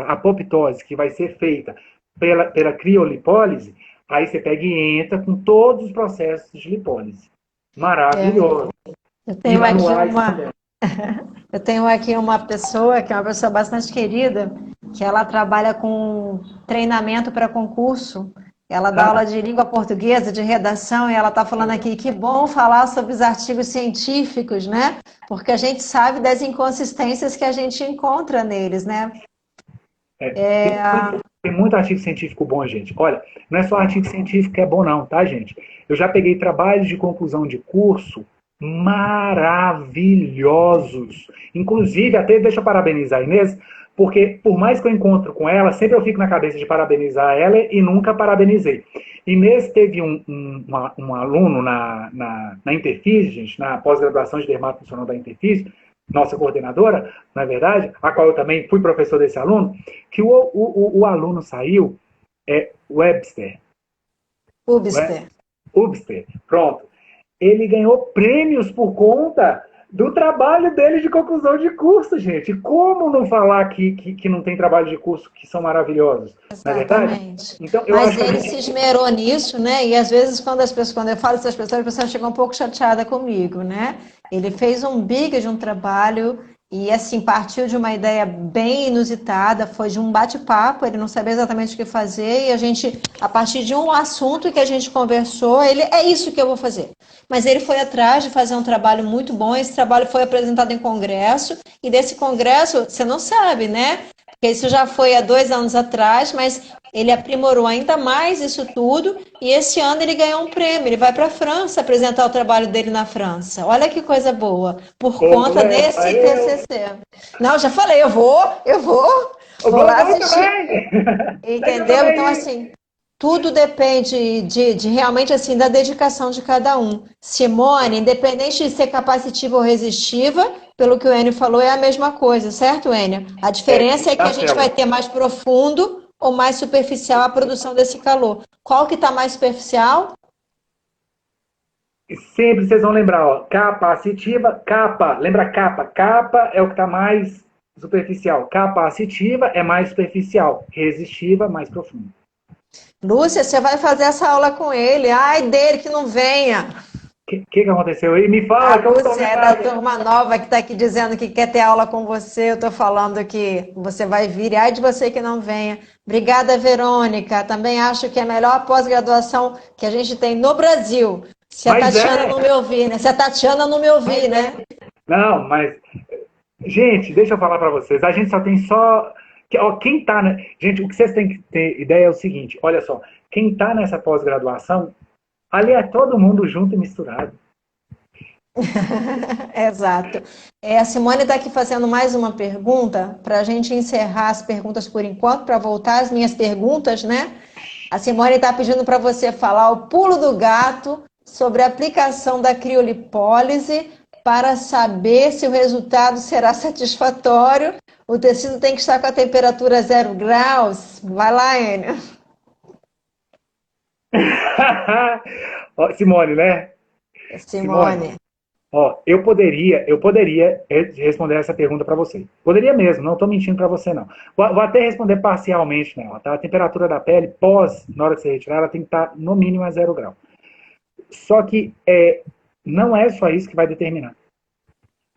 apoptose que vai ser feita pela criolipólise, aí você pega e entra com todos os processos de lipólise. É, Maravilhoso. eu E tenho aqui manuais uma, também. eu tenho aqui uma pessoa que é uma pessoa bastante querida, que ela trabalha com treinamento para concurso. Ela dá Ah, aula de língua portuguesa, de redação, e ela está falando aqui que bom falar sobre os artigos científicos, né? Porque a gente sabe das inconsistências que a gente encontra neles, né? tem muito artigo científico bom, gente. Olha, não é só artigo científico que é bom, não, tá, gente? Eu já peguei trabalhos de conclusão de curso maravilhosos. Inclusive, até deixa eu parabenizar a Inês, porque por mais que eu encontro com ela, sempre eu fico na cabeça de parabenizar ela e nunca parabenizei. Inês teve um aluno na Interfis, gente, na pós-graduação de dermatofuncional da Interfis, nossa coordenadora, na verdade, a qual eu também fui professor desse aluno, que o aluno saiu, Webster, Ubster. Webster, pronto. Ele ganhou prêmios por conta do trabalho dele de conclusão de curso, gente. Como não falar que não tem trabalho de curso que são maravilhosos? Não é verdade? Exatamente. Então, eu Mas acho que a ele se gente. esmerou nisso, né? E às vezes quando eu falo essas pessoas, a pessoa chega um pouco chateada comigo, né? Ele fez um big de um trabalho e assim partiu de uma ideia bem inusitada, foi de um bate-papo, ele não sabia exatamente o que fazer e a gente, a partir de um assunto que a gente conversou, ele é isso que eu vou fazer. Mas ele foi atrás de fazer um trabalho muito bom, esse trabalho foi apresentado em congresso e desse congresso, você não sabe, né? Porque isso já foi há 2 anos atrás, mas ele aprimorou ainda mais isso tudo e esse ano ele ganhou um prêmio. Ele vai para a França apresentar o trabalho dele na França. Olha que coisa boa, por Ô, conta mulher, desse TCC. Não, já falei, vou lá vou assistir. também! Deixa eu Entendeu? Então, também ir! assim, tudo depende de realmente assim da dedicação de cada um. Simone, independente de ser capacitiva ou resistiva, pelo que o Enio falou, é a mesma coisa, certo, Enio? A diferença é que Da a gente vai célula. ter mais profundo ou mais superficial a produção desse calor. Qual que está mais superficial? Sempre vocês vão lembrar, ó, capacitiva, capa. Lembra capa? Capa é o que está mais superficial. Capacitiva é mais superficial. Resistiva, mais profundo. Lúcia, você vai fazer essa aula com ele. Ai, dele que não venha. Que aconteceu aí? Me A fala que eu não tô Lúcia vendo é da nada. turma nova que está aqui dizendo que quer ter aula com você. Eu estou falando que você vai vir e ai de você que não venha. Obrigada, Verônica. Também acho que é a melhor pós-graduação que a gente tem no Brasil. Se a Mas Tatiana é. não me ouvir, né? Se a Tatiana não me ouvir, né? Não, mas. Gente, deixa eu falar para vocês. A gente só tem só. Ó, quem tá. Gente, o que vocês têm que ter ideia é o seguinte: olha só. Quem tá nessa pós-graduação, ali é todo mundo junto e misturado. Exato. A Simone está aqui fazendo mais uma pergunta para a gente encerrar as perguntas por enquanto, para voltar às minhas perguntas, né? A Simone está pedindo para você falar o pulo do gato sobre a aplicação da criolipólise para saber se o resultado será satisfatório. O tecido tem que estar com a temperatura 0 graus. Vai lá, Enio. Ó, Simone, né? Simone, Simone. ó, eu poderia responder essa pergunta para você. Poderia mesmo, não estou mentindo para você, não. Vou até responder parcialmente nela, tá? A temperatura da pele, na hora de você retirar, ela tem que estar no mínimo a 0 grau. Só que não é só isso que vai determinar.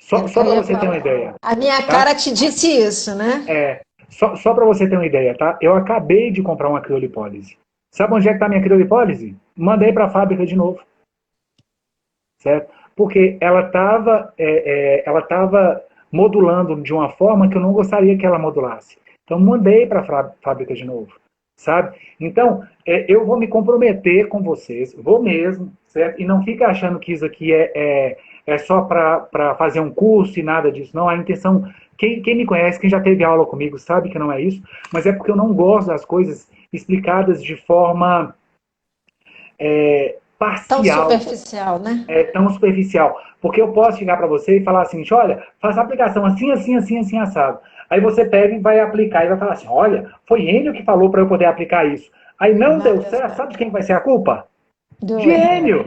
Só para você ter uma ideia. A minha Tá? cara te disse isso, né? Só para você ter uma ideia, tá? Eu acabei de comprar uma criolipólise. Sabe onde é que está a minha criolipólise? Mandei para a fábrica de novo. Certo? Porque ela tava modulando de uma forma que eu não gostaria que ela modulasse. Então, mandei para a fábrica de novo. Sabe? Então, eu vou me comprometer com vocês, vou mesmo, certo? E não fica achando que isso aqui é só para fazer um curso e nada disso. Não, a intenção, quem me conhece, quem já teve aula comigo, sabe que não é isso, mas é porque eu não gosto das coisas explicadas de forma Tão parcial, superficial, né? tão superficial. Porque eu posso chegar para você e falar assim, olha, faz a aplicação assim, assim, assim, assim, assado. Aí você pega e vai aplicar e vai falar assim, olha, foi Enio que falou para eu poder aplicar isso. Aí não Não deu deu certo, certo. sabe de quem vai ser a culpa? Do De Enio.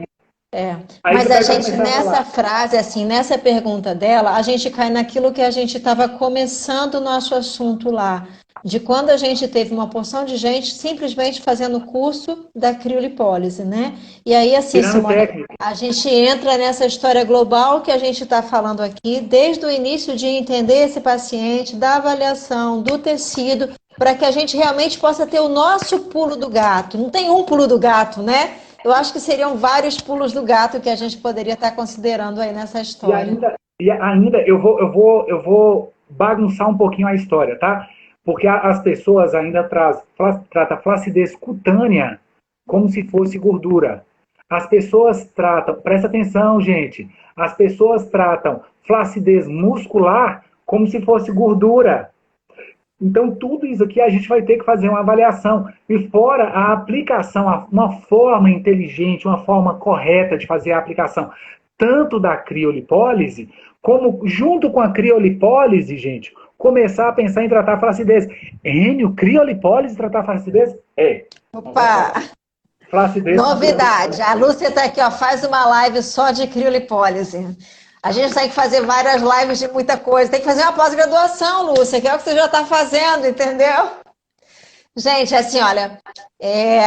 Enio. Aí Mas você a vai gente, começar a nessa falar. frase, assim, nessa pergunta dela, a gente cai naquilo que a gente estava começando o nosso assunto lá, de quando a gente teve uma porção de gente simplesmente fazendo o curso da criolipólise, né? E aí, assim, Tirando Simone, técnico. a gente entra nessa história global que a gente está falando aqui, desde o início de entender esse paciente, da avaliação do tecido, para que a gente realmente possa ter o nosso pulo do gato. Não tem um pulo do gato, né? Eu acho que seriam vários pulos do gato que a gente poderia estar considerando aí nessa E história. ainda, e ainda eu vou bagunçar um pouquinho a história, tá? Porque as pessoas ainda tratam flacidez cutânea como se fosse gordura. As pessoas tratam, presta atenção, gente, as pessoas tratam flacidez muscular como se fosse gordura. Então, tudo isso aqui a gente vai ter que fazer uma avaliação. E fora a aplicação, uma forma inteligente, uma forma correta de fazer a aplicação, tanto da criolipólise, como junto com a criolipólise, gente, começar a pensar em tratar a flacidez. Enio, criolipólise tratar a flacidez? Opa, Flacidez com novidade. criolipólise. A Lúcia está aqui, ó, faz uma live só de criolipólise. A gente tem que fazer várias lives de muita coisa. Tem que fazer uma pós-graduação, Lúcia, que é o que você já está fazendo, entendeu? Gente, assim, olha,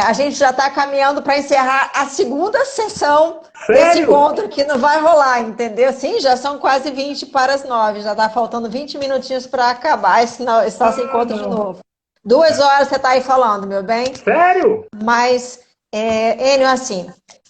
a gente já está caminhando para encerrar a segunda sessão desse Sério? encontro que não vai rolar, entendeu? Sim, já são quase 20 para as 9, já está faltando 20 minutinhos para acabar esse nosso encontro de Não. novo. 2 horas você está aí falando, meu bem. Sério? Mas, Enio, assim,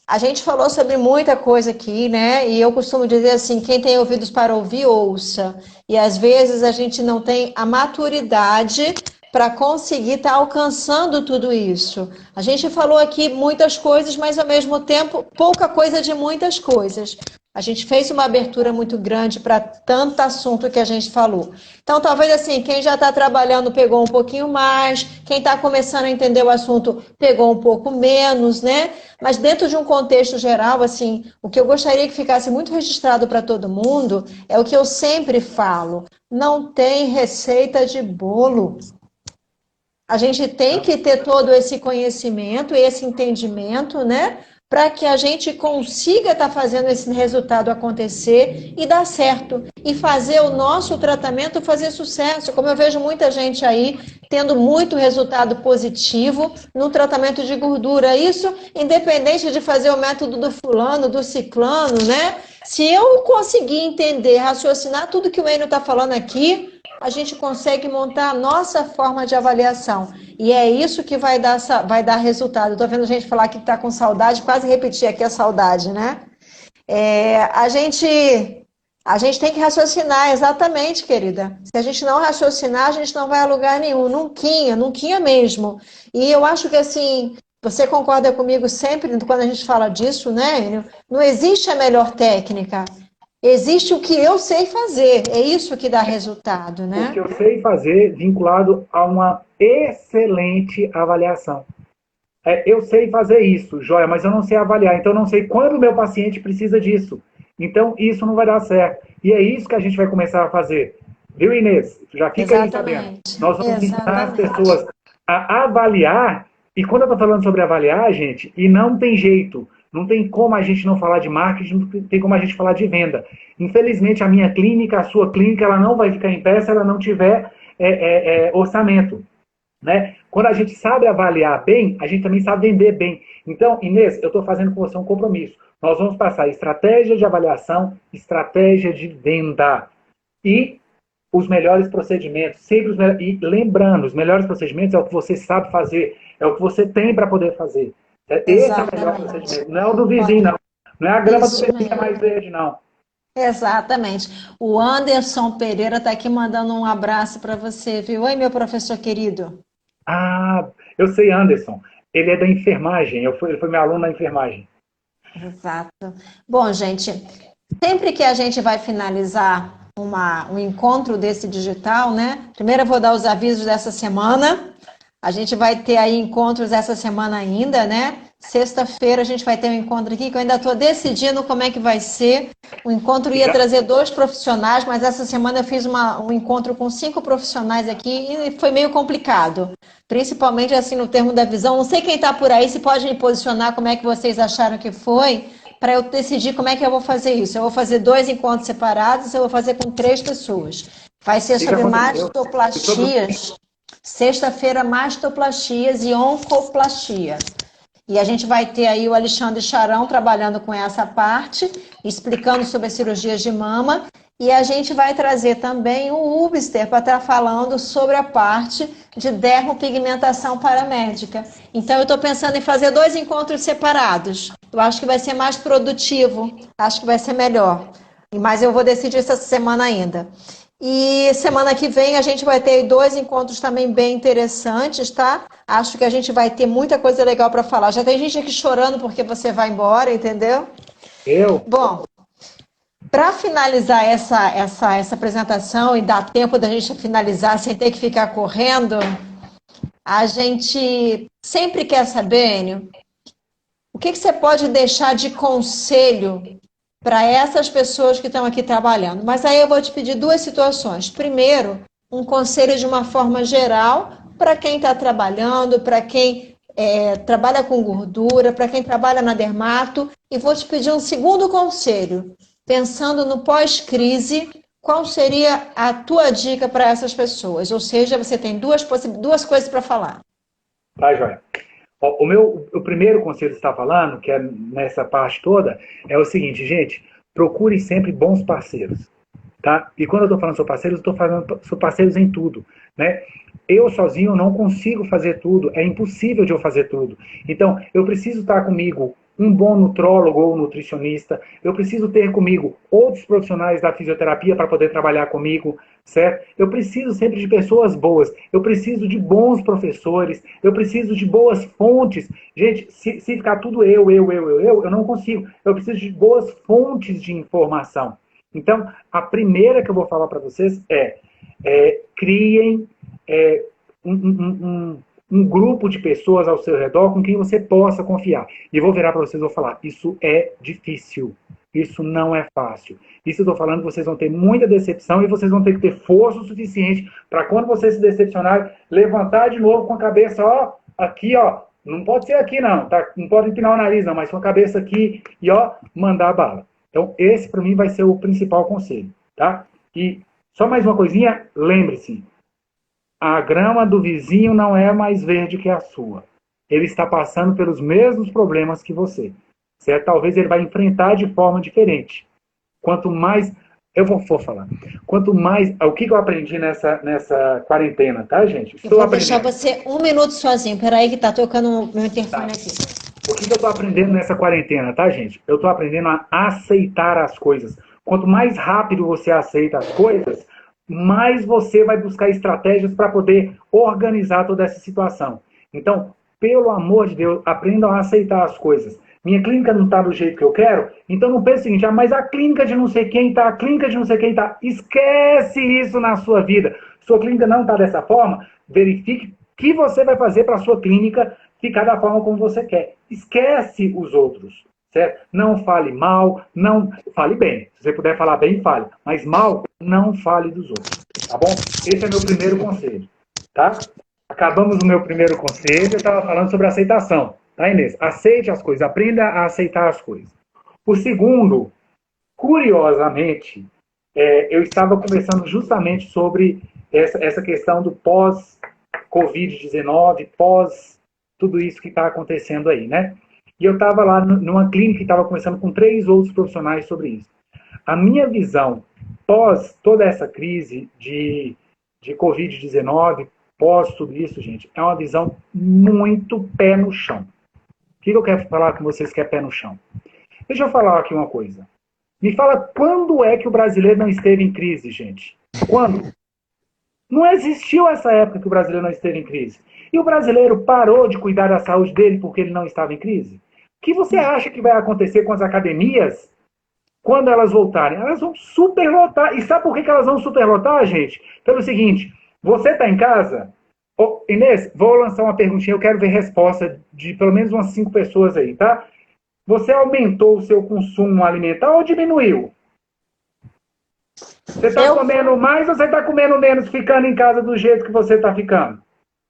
a gente falou sobre muita coisa aqui, né? E eu costumo dizer assim, quem tem ouvidos para ouvir, ouça. E às vezes a gente não tem a maturidade para conseguir estar alcançando tudo isso. A gente falou aqui muitas coisas, mas ao mesmo tempo pouca coisa de muitas coisas. A gente fez uma abertura muito grande para tanto assunto que a gente falou. Então, talvez assim, quem já está trabalhando pegou um pouquinho mais, quem está começando a entender o assunto pegou um pouco menos, né? Mas dentro de um contexto geral, assim, o que eu gostaria que ficasse muito registrado para todo mundo é o que eu sempre falo: não tem receita de bolo. A gente tem que ter todo esse conhecimento, esse entendimento, né? Para que a gente consiga estar fazendo esse resultado acontecer e dar certo. E fazer o nosso tratamento fazer sucesso. Como eu vejo muita gente aí tendo muito resultado positivo no tratamento de gordura. Isso independente de fazer o método do fulano, do ciclano, né? Se eu conseguir entender, raciocinar tudo que o Enio está falando aqui, a gente consegue montar a nossa forma de avaliação. E é isso que vai dar resultado. Estou vendo gente falar que está com saudade, quase repetir aqui a saudade, né? A gente tem que raciocinar, exatamente, querida. Se a gente não raciocinar, a gente não vai a lugar nenhum. Nunca mesmo. E eu acho que, assim, você concorda comigo sempre quando a gente fala disso, né, Enio? Não existe a melhor técnica. Existe o que eu sei fazer, é isso que dá resultado, O né? que eu sei fazer vinculado a uma excelente avaliação. Eu sei fazer isso, joia, mas eu não sei avaliar, então eu não sei quando o meu paciente precisa disso. Então isso não vai dar certo. E é isso que a gente vai começar a fazer. Viu, Inês? Já fica aí sabendo. Exatamente, Nós vamos ensinar as exatamente. pessoas a avaliar, e quando eu estou falando sobre avaliar, gente, e não tem jeito, não tem como a gente não falar de marketing, não tem como a gente falar de venda. Infelizmente, a minha clínica, a sua clínica, ela não vai ficar em pé se ela não tiver orçamento. Né? Quando a gente sabe avaliar bem, a gente também sabe vender bem. Então, Inês, eu estou fazendo com você um compromisso. Nós vamos passar estratégia de avaliação, estratégia de venda e os melhores procedimentos. Sempre e lembrando, os melhores procedimentos é o que você sabe fazer, é o que você tem para poder fazer. Esse é o melhor Exatamente. procedimento. Não é o do vizinho, não. Não é a grama do Isso vizinho que é mesmo. mais verde, não. Exatamente. O Anderson Pereira está aqui mandando um abraço para você, viu? Oi, meu professor querido. Ah, eu sei, Anderson. Ele é da enfermagem. Ele foi meu aluno na enfermagem. Exato. Bom, gente, sempre que a gente vai finalizar um encontro desse digital, né? Primeiro eu vou dar os avisos dessa semana. A gente vai ter aí encontros essa semana ainda, né? Sexta-feira a gente vai ter um encontro aqui que eu ainda estou decidindo como é que vai ser. O encontro ia trazer 2 profissionais, mas essa semana eu fiz um encontro com 5 profissionais aqui e foi meio complicado. Principalmente assim no termo da visão. Não sei quem está por aí, se pode me posicionar como é que vocês acharam que foi, para eu decidir como é que eu vou fazer isso. Eu vou fazer 2 encontros separados, eu vou fazer com 3 pessoas. Vai ser O que sobre aconteceu? mastoplastias. Sexta-feira, mastoplastias e oncoplastia. E a gente vai ter aí o Alexandre Charão trabalhando com essa parte, explicando sobre as cirurgias de mama. E a gente vai trazer também o Ubster para estar falando sobre a parte de dermopigmentação paramédica. Então, eu estou pensando em fazer 2 encontros separados. Eu acho que vai ser mais produtivo, acho que vai ser melhor. Mas eu vou decidir essa semana ainda. E semana que vem a gente vai ter 2 encontros também bem interessantes, tá? Acho que a gente vai ter muita coisa legal para falar. Já tem gente aqui chorando porque você vai embora, entendeu? Eu? Bom, para finalizar essa apresentação e dar tempo da gente finalizar sem ter que ficar correndo, a gente sempre quer saber, Enio, o que você pode deixar de conselho para essas pessoas que estão aqui trabalhando. Mas aí eu vou te pedir 2 situações. Primeiro, um conselho de uma forma geral para quem está trabalhando, para quem trabalha com gordura, para quem trabalha na dermato. E vou te pedir um segundo conselho. Pensando no pós-crise, qual seria a tua dica para essas pessoas? Ou seja, você tem duas coisas para falar. Tá, joia. O primeiro conselho que você está falando, que é nessa parte toda, é o seguinte, gente, procure sempre bons parceiros, tá? E quando eu estou falando sobre parceiros, eu estou falando sobre parceiros em tudo, né? Eu sozinho não consigo fazer tudo, é impossível de eu fazer tudo. Então, eu preciso estar comigo um bom nutrólogo ou nutricionista, eu preciso ter comigo outros profissionais da fisioterapia para poder trabalhar comigo, certo? Eu preciso sempre de pessoas boas, eu preciso de bons professores, eu preciso de boas fontes. Gente, se ficar tudo eu não consigo. Eu preciso de boas fontes de informação. Então, a primeira que eu vou falar para vocês criem um grupo de pessoas ao seu redor com quem você possa confiar. E vou virar para vocês e vou falar, isso é difícil. Isso não é fácil. Isso eu estou falando, vocês vão ter muita decepção e vocês vão ter que ter força o suficiente para quando vocês se decepcionarem, levantar de novo com a cabeça, ó, aqui, ó, não pode ser aqui não, tá? Não pode empinar o nariz não, mas com a cabeça aqui e, ó, mandar a bala. Então, esse para mim vai ser o principal conselho, tá? E só mais uma coisinha, lembre-se, a grama do vizinho não é mais verde que a sua. Ele está passando pelos mesmos problemas que você. Certo? Talvez ele vai enfrentar de forma diferente. Quanto mais... Eu vou falar. Quanto mais... O que eu aprendi nessa quarentena, tá, gente? Eu vou deixar você 1 minuto sozinho. Peraí que tá tocando o meu interfone aqui. O que eu estou aprendendo nessa quarentena, tá, gente? Eu estou aprendendo a aceitar as coisas. Quanto mais rápido você aceita as coisas, mais você vai buscar estratégias para poder organizar toda essa situação. Então, pelo amor de Deus, aprendam a aceitar as coisas. minha clínica não está do jeito que eu quero, então não pense o seguinte, mas a clínica de não sei quem está, a clínica de não sei quem está. Esquece isso na sua vida. Sua clínica não está dessa forma, verifique o que você vai fazer para a sua clínica ficar da forma como você quer. Esquece os outros, certo? Não fale mal, não fale bem. Se você puder falar bem, fale. Mas mal, não fale dos outros, tá bom? Esse é meu primeiro conselho, tá? Acabamos o meu primeiro conselho, eu estava falando sobre aceitação. Tá, Inês? Aceite as coisas, aprenda a aceitar as coisas. O segundo, curiosamente, eu estava conversando justamente sobre essa questão do pós-Covid-19, pós tudo isso que está acontecendo aí, né? E eu estava lá numa clínica e estava conversando com 3 outros profissionais sobre isso. A minha visão pós toda essa crise de Covid-19, pós tudo isso, gente, é uma visão muito pé no chão. O que eu quero falar com vocês que é pé no chão? Deixa eu falar aqui uma coisa. Me fala quando é que o brasileiro não esteve em crise, gente? Quando? Não existiu essa época que o brasileiro não esteve em crise. E o brasileiro parou de cuidar da saúde dele porque ele não estava em crise? O que você acha que vai acontecer com as academias quando elas voltarem? Elas vão superlotar. E sabe por que elas vão superlotar, gente? Pelo seguinte, você está em casa... Oh, Inês, vou lançar uma perguntinha, eu quero ver resposta de pelo menos umas 5 pessoas aí, tá? Você aumentou o seu consumo alimentar ou diminuiu? Você está comendo mais ou você está comendo menos ficando em casa do jeito que você está ficando?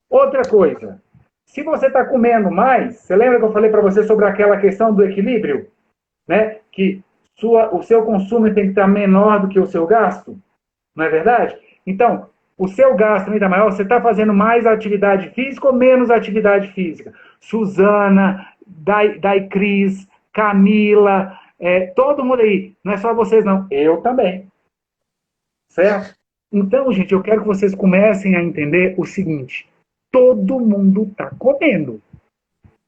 Outra coisa, se você está comendo mais, você lembra que eu falei para você sobre aquela questão do equilíbrio? Né? Que o seu consumo tem que estar menor do que o seu gasto? Não é verdade? Então, o seu gasto também está maior, você está fazendo mais atividade física ou menos atividade física? Suzana, Dai Cris, Camila, todo mundo aí. Não é só vocês, não. Eu também. Certo? Então, gente, eu quero que vocês comecem a entender o seguinte. Todo mundo está comendo.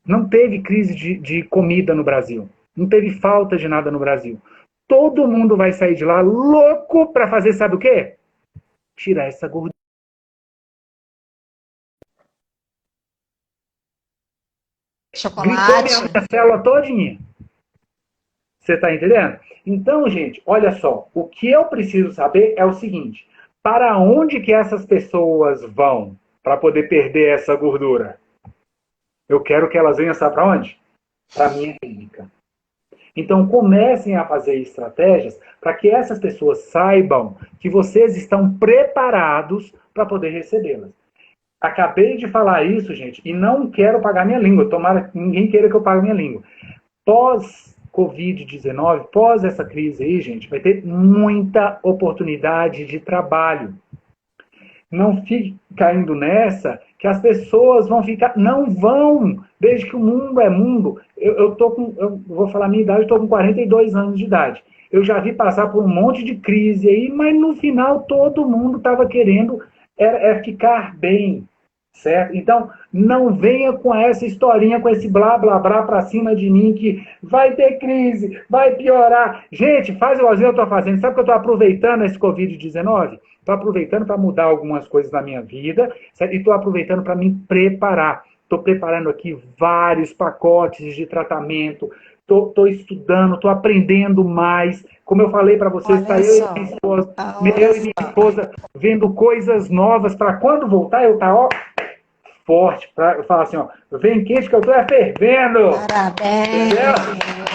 Não teve crise de comida no Brasil. Não teve falta de nada no Brasil. Todo mundo vai sair de lá louco para fazer, sabe o quê? Tirar essa gordura. Chocolate. Gritou minha célula todinha. Você está entendendo? Então, gente, olha só. O que eu preciso saber é o seguinte. Para onde que essas pessoas vão para poder perder essa gordura? Eu quero que elas venham, sabe para onde? Para a minha clínica. Então, comecem a fazer estratégias para que essas pessoas saibam que vocês estão preparados para poder recebê-las. Acabei de falar isso, gente, e não quero pagar minha língua. Tomara que ninguém queira que eu pague minha língua. Pós-Covid-19, pós essa crise aí, gente, vai ter muita oportunidade de trabalho. Não fique caindo nessa que as pessoas vão ficar... Não vão! Desde que o mundo é mundo. Eu vou falar a minha idade, eu estou com 42 anos de idade. Eu já vi passar por um monte de crise aí, mas no final todo mundo estava querendo ficar bem. Certo? Então, não venha com essa historinha, com esse blá, blá, blá pra cima de mim, que vai ter crise, vai piorar. Gente, faz igualzinho eu estou fazendo. Sabe que eu estou aproveitando esse Covid-19? Estou aproveitando para mudar algumas coisas na minha vida, certo? E estou aproveitando para me preparar. Estou preparando aqui vários pacotes de tratamento, estou estudando, estou aprendendo mais. Como eu falei para vocês, está eu e minha esposa vendo coisas novas para quando voltar eu estar, forte, para falar assim, vem quente que eu estou fervendo. Parabéns,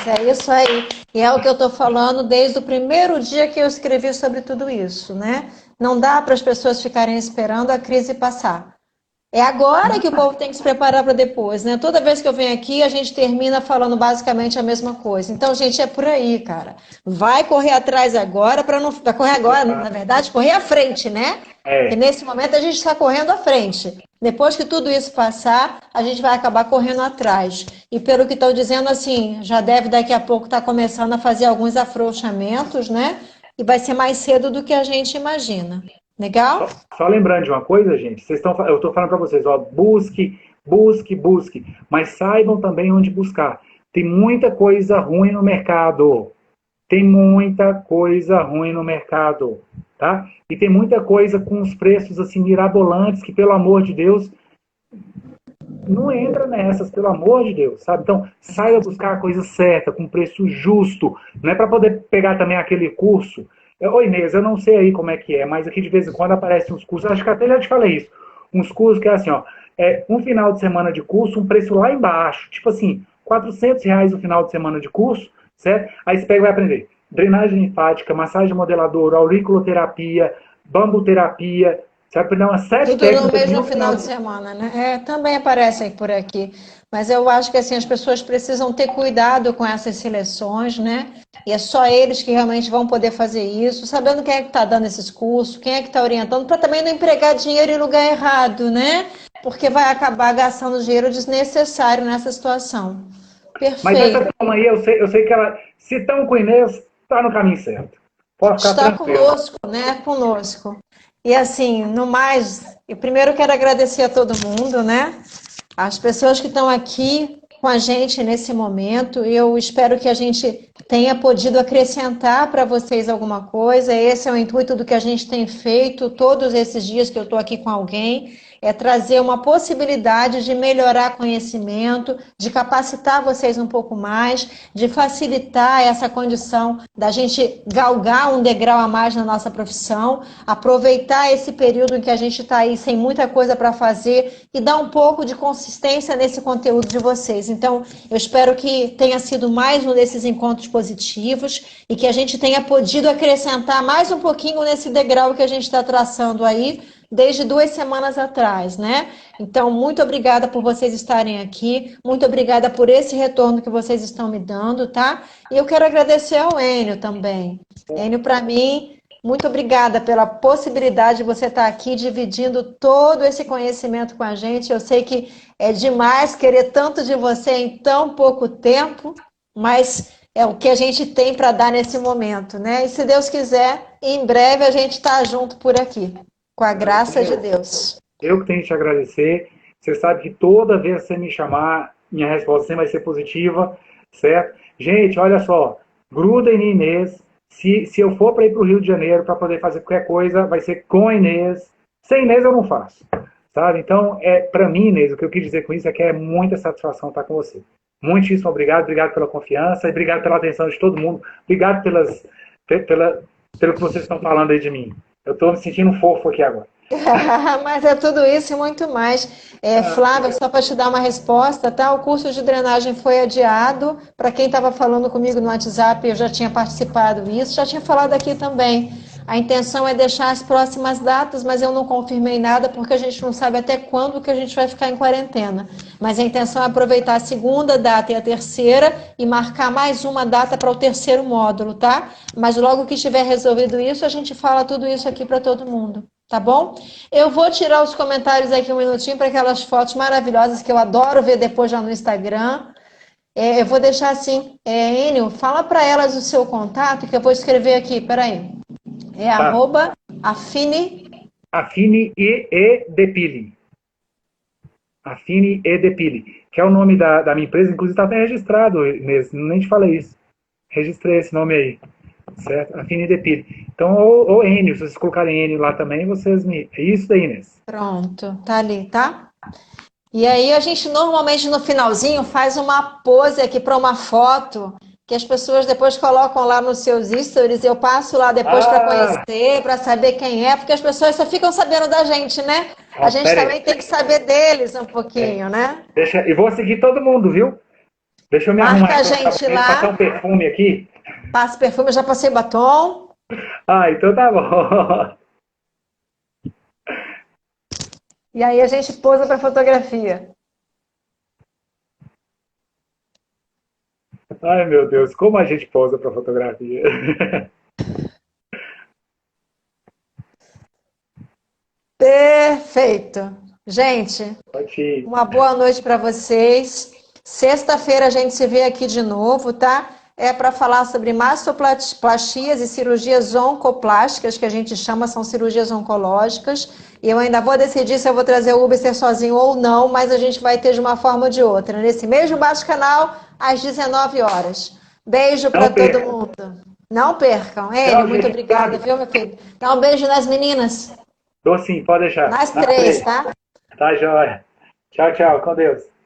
é isso aí. E é o que eu estou falando desde o primeiro dia que eu escrevi sobre tudo isso, né? Não dá para as pessoas ficarem esperando a crise passar. É agora que o povo tem que se preparar para depois, né? Toda vez que eu venho aqui, a gente termina falando basicamente a mesma coisa. Então, gente, é por aí, cara. Vai correr atrás agora para não... Vai correr agora, na verdade, correr à frente, né? Porque nesse momento a gente está correndo à frente. Depois que tudo isso passar, a gente vai acabar correndo atrás. E pelo que estão dizendo, assim, já deve daqui a pouco estar começando a fazer alguns afrouxamentos, né? E vai ser mais cedo do que a gente imagina. Legal? Só lembrando de uma coisa, gente, eu estou falando para vocês, busque, mas saibam também onde buscar. Tem muita coisa ruim no mercado. Tem muita coisa ruim no mercado, tá? E tem muita coisa com os preços assim mirabolantes que, pelo amor de Deus, não entra nessas, pelo amor de Deus, sabe? Então, saiba buscar a coisa certa, com preço justo, não é para poder pegar também aquele curso. Ô Inês, eu não sei aí como é que é, mas aqui de vez em quando aparecem uns cursos, acho que até já te falei isso, uns cursos que é assim, ó, um final de semana de curso, um preço lá embaixo, tipo assim, R$ 400 no final de semana de curso, certo? Aí você pega e vai aprender drenagem linfática, massagem modeladora, auriculoterapia, bambuterapia, você vai aprender uma série de Tudo no técnicas mesmo no final final de de... semana, né? Também aparecem por aqui. Mas eu acho que assim, as pessoas precisam ter cuidado com essas seleções, né? E é só eles que realmente vão poder fazer isso, sabendo quem é que está dando esses cursos, quem é que está orientando, para também não empregar dinheiro em lugar errado, né? Porque vai acabar gastando dinheiro desnecessário nessa situação. Mas essa Perfeito. turma aí, eu sei que ela, se estão com o Inês, está no caminho certo. Pode ficar Está tranquilo. conosco, né? Conosco. E assim, no mais, eu primeiro quero agradecer a todo mundo, né? As pessoas que estão aqui com a gente nesse momento. Eu espero que a gente tenha podido acrescentar para vocês alguma coisa. Esse é o intuito do que a gente tem feito todos esses dias que eu estou aqui com alguém. É trazer uma possibilidade de melhorar conhecimento, de capacitar vocês um pouco mais, de facilitar essa condição da gente galgar um degrau a mais na nossa profissão, aproveitar esse período em que a gente está aí sem muita coisa para fazer e dar um pouco de consistência nesse conteúdo de vocês. Então, eu espero que tenha sido mais um desses encontros positivos e que a gente tenha podido acrescentar mais um pouquinho nesse degrau que a gente está traçando aí desde 2 semanas atrás, né? Então, muito obrigada por vocês estarem aqui, muito obrigada por esse retorno que vocês estão me dando, tá? E eu quero agradecer ao Enio também. Enio, para mim, muito obrigada pela possibilidade de você estar aqui dividindo todo esse conhecimento com a gente. Eu sei que é demais querer tanto de você em tão pouco tempo, mas é o que a gente tem para dar nesse momento, né? E se Deus quiser, em breve a gente está junto por aqui. Com a graça de Deus. Eu que tenho que te agradecer. Você sabe que toda vez que você me chamar, minha resposta sempre vai ser positiva, certo? Gente, olha só, gruda em Inês. Se eu for para ir para o Rio de Janeiro para poder fazer qualquer coisa, vai ser com a Inês. Sem Inês eu não faço, sabe? Então, para mim, Inês, o que eu quis dizer com isso é que é muita satisfação estar com você. Muitíssimo obrigado, obrigado pela confiança, e obrigado pela atenção de todo mundo, obrigado pelo que vocês estão falando aí de mim. Eu estou me sentindo fofo aqui agora. Mas é tudo isso e muito mais. Flávia, só para te dar uma resposta, tá? O curso de drenagem foi adiado. Para quem estava falando comigo no WhatsApp, eu já tinha participado disso, já tinha falado aqui também. A intenção é deixar as próximas datas, mas eu não confirmei nada porque a gente não sabe até quando que a gente vai ficar em quarentena. Mas a intenção é aproveitar a segunda data e a terceira e marcar mais uma data para o terceiro módulo, tá? Mas logo que estiver resolvido isso, a gente fala tudo isso aqui para todo mundo. Tá bom? Eu vou tirar os comentários aqui um minutinho para aquelas fotos maravilhosas que eu adoro ver depois já no Instagram. Eu vou deixar assim, Enio, fala para elas o seu contato que eu vou escrever aqui, peraí. É Tá. @afine. Afine e Depile. Afine e Depile, que é o nome da minha empresa, inclusive está até registrado, Inês, nem te falei isso. Registrei esse nome aí, certo? Afine e Depile. Então, ou Enio, se vocês colocarem Enio lá também, vocês me... É isso daí, Inês. Pronto, tá ali, tá? E aí a gente normalmente no finalzinho faz uma pose aqui para uma foto que as pessoas depois colocam lá nos seus stories. Eu passo lá depois para Ah, conhecer, para saber quem é, porque as pessoas só ficam sabendo da gente, né? A gente pera aí. também tem que saber deles um pouquinho, né? E vou seguir todo mundo, viu? Deixa eu me arrumar Marca a aqui, gente passar um lá, perfume aqui. passa perfume, eu já passei batom. Ah, então tá bom. E aí a gente posa para fotografia. Ai, meu Deus, como a gente posa para fotografia. Perfeito. Gente, Pode ir. uma boa noite para vocês. Sexta-feira a gente se vê aqui de novo, tá? É para falar sobre massoplastias e cirurgias oncoplásticas, que a gente chama, são cirurgias oncológicas. E eu ainda vou decidir se eu vou trazer o Uber sozinho ou não, mas a gente vai ter de uma forma ou de outra. Nesse mesmo bate-canal, às 19 horas. Beijo para Não todo perca. mundo. Não percam. Enio, Tchau, muito gente. obrigada, viu, meu filho? Dá um beijo nas meninas. Dou sim, pode deixar. Nas Na três, três. tá? Tá, joia. Tchau, tchau. Com Deus.